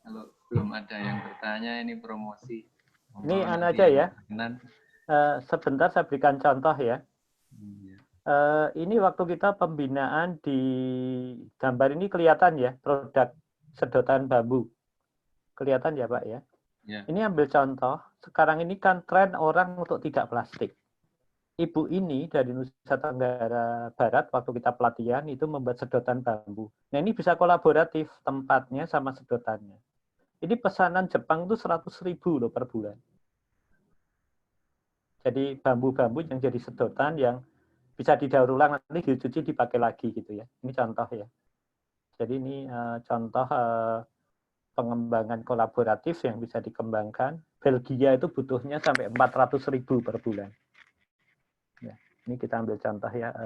Speaker 4: Kalau belum ada yang bertanya, ini promosi.
Speaker 2: Ini
Speaker 4: Mohon
Speaker 2: anu
Speaker 4: nanti
Speaker 2: aja
Speaker 4: yang
Speaker 2: ya.
Speaker 4: berkenan.
Speaker 2: Sebentar saya berikan contoh ya.
Speaker 4: Iya.
Speaker 2: Ini waktu kita pembinaan di gambar ini kelihatan ya, produk sedotan bambu. Kelihatan ya Pak ya.
Speaker 4: Ya.
Speaker 2: Ini ambil contoh, sekarang ini kan tren orang untuk tidak plastik. Ibu ini dari Nusa Tenggara Barat waktu kita pelatihan itu membuat sedotan bambu. Nah ini bisa kolaboratif tempatnya sama sedotannya. Ini pesanan Jepang itu 100.000 loh per bulan. Jadi bambu-bambu yang jadi sedotan yang bisa didaur ulang nanti dicuci dipakai lagi gitu ya. Ini contoh ya. Jadi ini contoh pengembangan kolaboratif yang bisa dikembangkan. Belgia itu butuhnya sampai 400.000 per bulan. Ya, ini kita ambil contoh ya.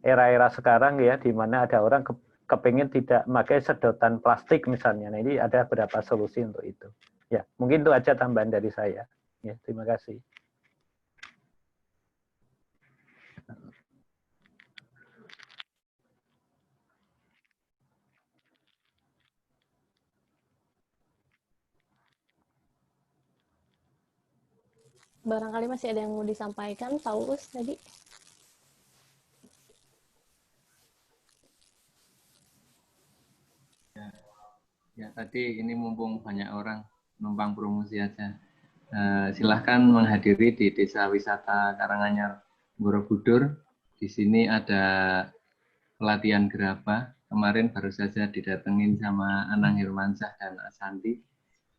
Speaker 2: Era-era sekarang ya, di mana ada orang kepingin tidak pakai sedotan plastik misalnya. Nah, ini ada beberapa solusi untuk itu. Ya, mungkin itu aja tambahan dari saya. Ya, terima kasih.
Speaker 1: Barangkali masih ada yang mau disampaikan, Pak Uus tadi.
Speaker 4: Ya, tadi ini mumpung banyak orang numpang promosi aja. Silahkan menghadiri di Desa Wisata Karanganyar Borobudur. Di sini ada pelatihan gerabah. Kemarin baru saja didatengin sama Anang Hirmansyah dan Asandi.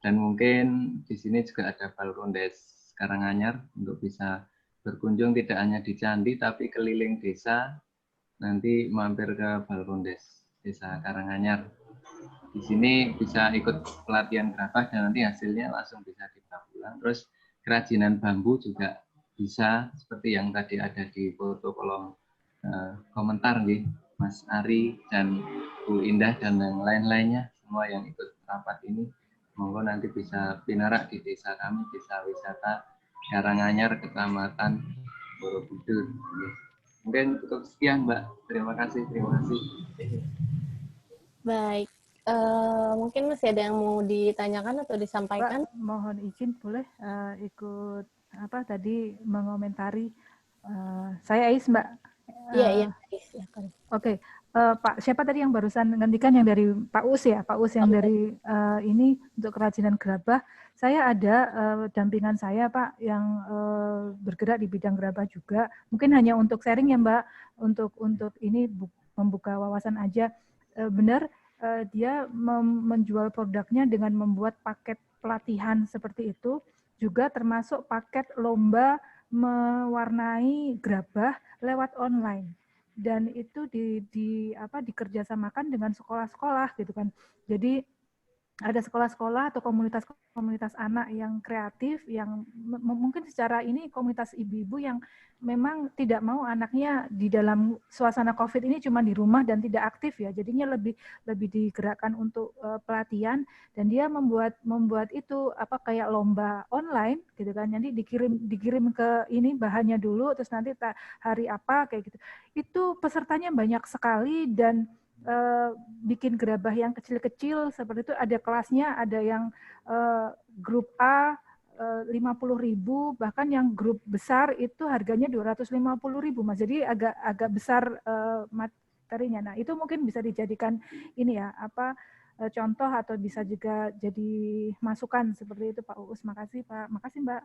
Speaker 4: Dan mungkin di sini juga ada Balkondes Karanganyar untuk bisa berkunjung tidak hanya di Candi tapi keliling desa. Nanti mampir ke Balkondes Desa Karanganyar. Di sini bisa ikut pelatihan gerabah dan nanti hasilnya langsung bisa dibawa pulang. Terus kerajinan bambu juga bisa seperti yang tadi ada di foto kolom komentar nih, Mas Ari dan Bu Indah dan yang lain-lainnya semua yang ikut rapat ini. Monggo nanti bisa pinarak di desa kami, Desa Wisata Karanganyar, Kecamatan Borobudur. Mungkin cukup sekian, Mbak. Terima kasih.
Speaker 1: Baik. Mungkin masih ada yang mau ditanyakan atau disampaikan?
Speaker 5: Pak, mohon izin boleh ikut tadi mengomentari. Saya Ais, Mbak.
Speaker 1: Iya, silakan.
Speaker 5: Oke, Pak, siapa tadi yang barusan ngendikan yang dari Pak Us ya? Pak Us yang dari ini untuk kerajinan gerabah. Saya ada dampingan saya, Pak, yang bergerak di bidang gerabah juga. Mungkin hanya untuk sharing ya, Mbak, untuk ini membuka wawasan aja. Benar, dia menjual produknya dengan membuat paket pelatihan seperti itu, juga termasuk paket lomba mewarnai gerabah lewat online. Dan itu dikerjasamakan dengan sekolah-sekolah gitu kan. Jadi ada sekolah-sekolah atau komunitas-komunitas anak yang kreatif, yang mungkin secara ini komunitas ibu-ibu yang memang tidak mau anaknya di dalam suasana COVID ini cuma di rumah dan tidak aktif ya, jadinya lebih digerakkan untuk pelatihan, dan dia membuat itu kayak lomba online gitu kan, nanti dikirim ke ini bahannya dulu, terus nanti hari apa kayak gitu. Itu pesertanya banyak sekali dan bikin gerabah yang kecil-kecil seperti itu, ada kelasnya, ada yang grup A 50.000, bahkan yang grup besar itu harganya 250.000, Mas. Jadi agak besar materinya. Nah, itu mungkin bisa dijadikan ini ya, contoh atau bisa juga jadi masukan seperti itu, Pak Uus. Makasih, Pak. Makasih, Mbak.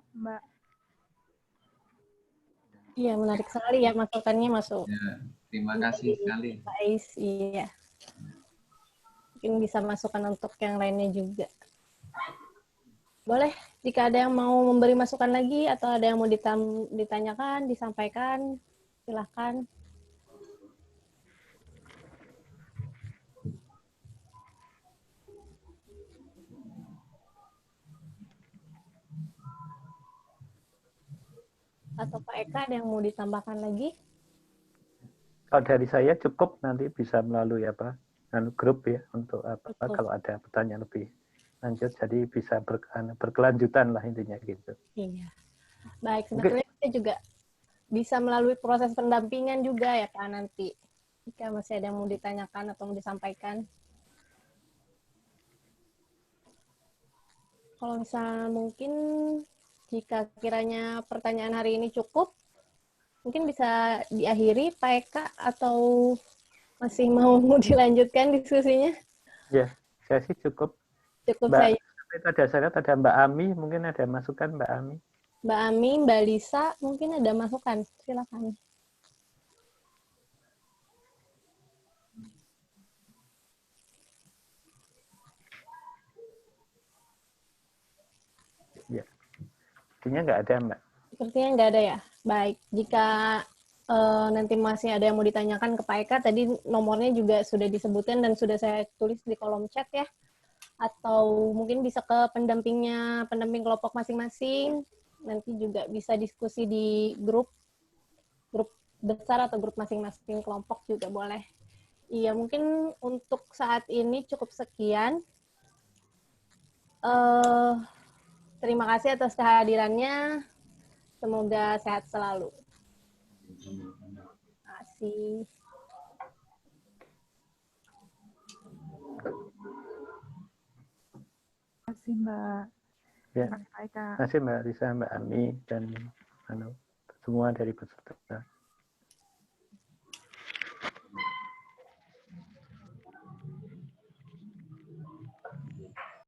Speaker 1: Iya, menarik sekali ya masukannya masuk.
Speaker 4: Ya, terima kasih sekali.
Speaker 1: Pak Ais, iya. Mungkin bisa masukan untuk yang lainnya juga. Boleh Jika ada yang mau memberi masukan lagi atau ada yang mau ditanyakan, disampaikan, silahkan. Atau Pak Eka ada yang mau ditambahkan lagi?
Speaker 2: Kalau dari saya cukup, nanti bisa melalui grup ya untuk
Speaker 1: Cukup.
Speaker 2: kalau ada pertanyaan lebih lanjut, jadi bisa berkelanjutan lah intinya gitu.
Speaker 1: Iya. Baik, sebetulnya kita juga bisa melalui proses pendampingan juga ya Kak nanti. Jika masih ada yang mau ditanyakan atau mau disampaikan. Kalau misalnya mungkin jika kiranya pertanyaan hari ini cukup, mungkin bisa diakhiri Pak Eka atau masih mau dilanjutkan diskusinya?
Speaker 2: Ya, saya sih cukup.
Speaker 1: Cukup
Speaker 2: Mbak,
Speaker 1: saya.
Speaker 2: ada Mbak Ami, mungkin ada masukan Mbak Ami.
Speaker 1: Mbak Ami, Mbak Lisa, mungkin ada masukan. Silakan.
Speaker 2: Ya, artinya nggak ada Mbak.
Speaker 1: Sepertinya nggak ada ya. Baik, jika nanti masih ada yang mau ditanyakan ke Pak Eka, tadi nomornya juga sudah disebutkan dan sudah saya tulis di kolom chat ya. Atau mungkin bisa ke pendamping kelompok masing-masing. Nanti juga bisa diskusi di grup besar atau grup masing-masing kelompok juga boleh. Iya, mungkin untuk saat ini cukup sekian. Terima kasih atas kehadirannya. Semoga sehat selalu. Terima kasih.
Speaker 5: Terima kasih Mbak.
Speaker 2: Ya,
Speaker 5: Pak Eka.
Speaker 2: terima kasih Mbak Lisa, Mbak Ami, dan semua dari peserta.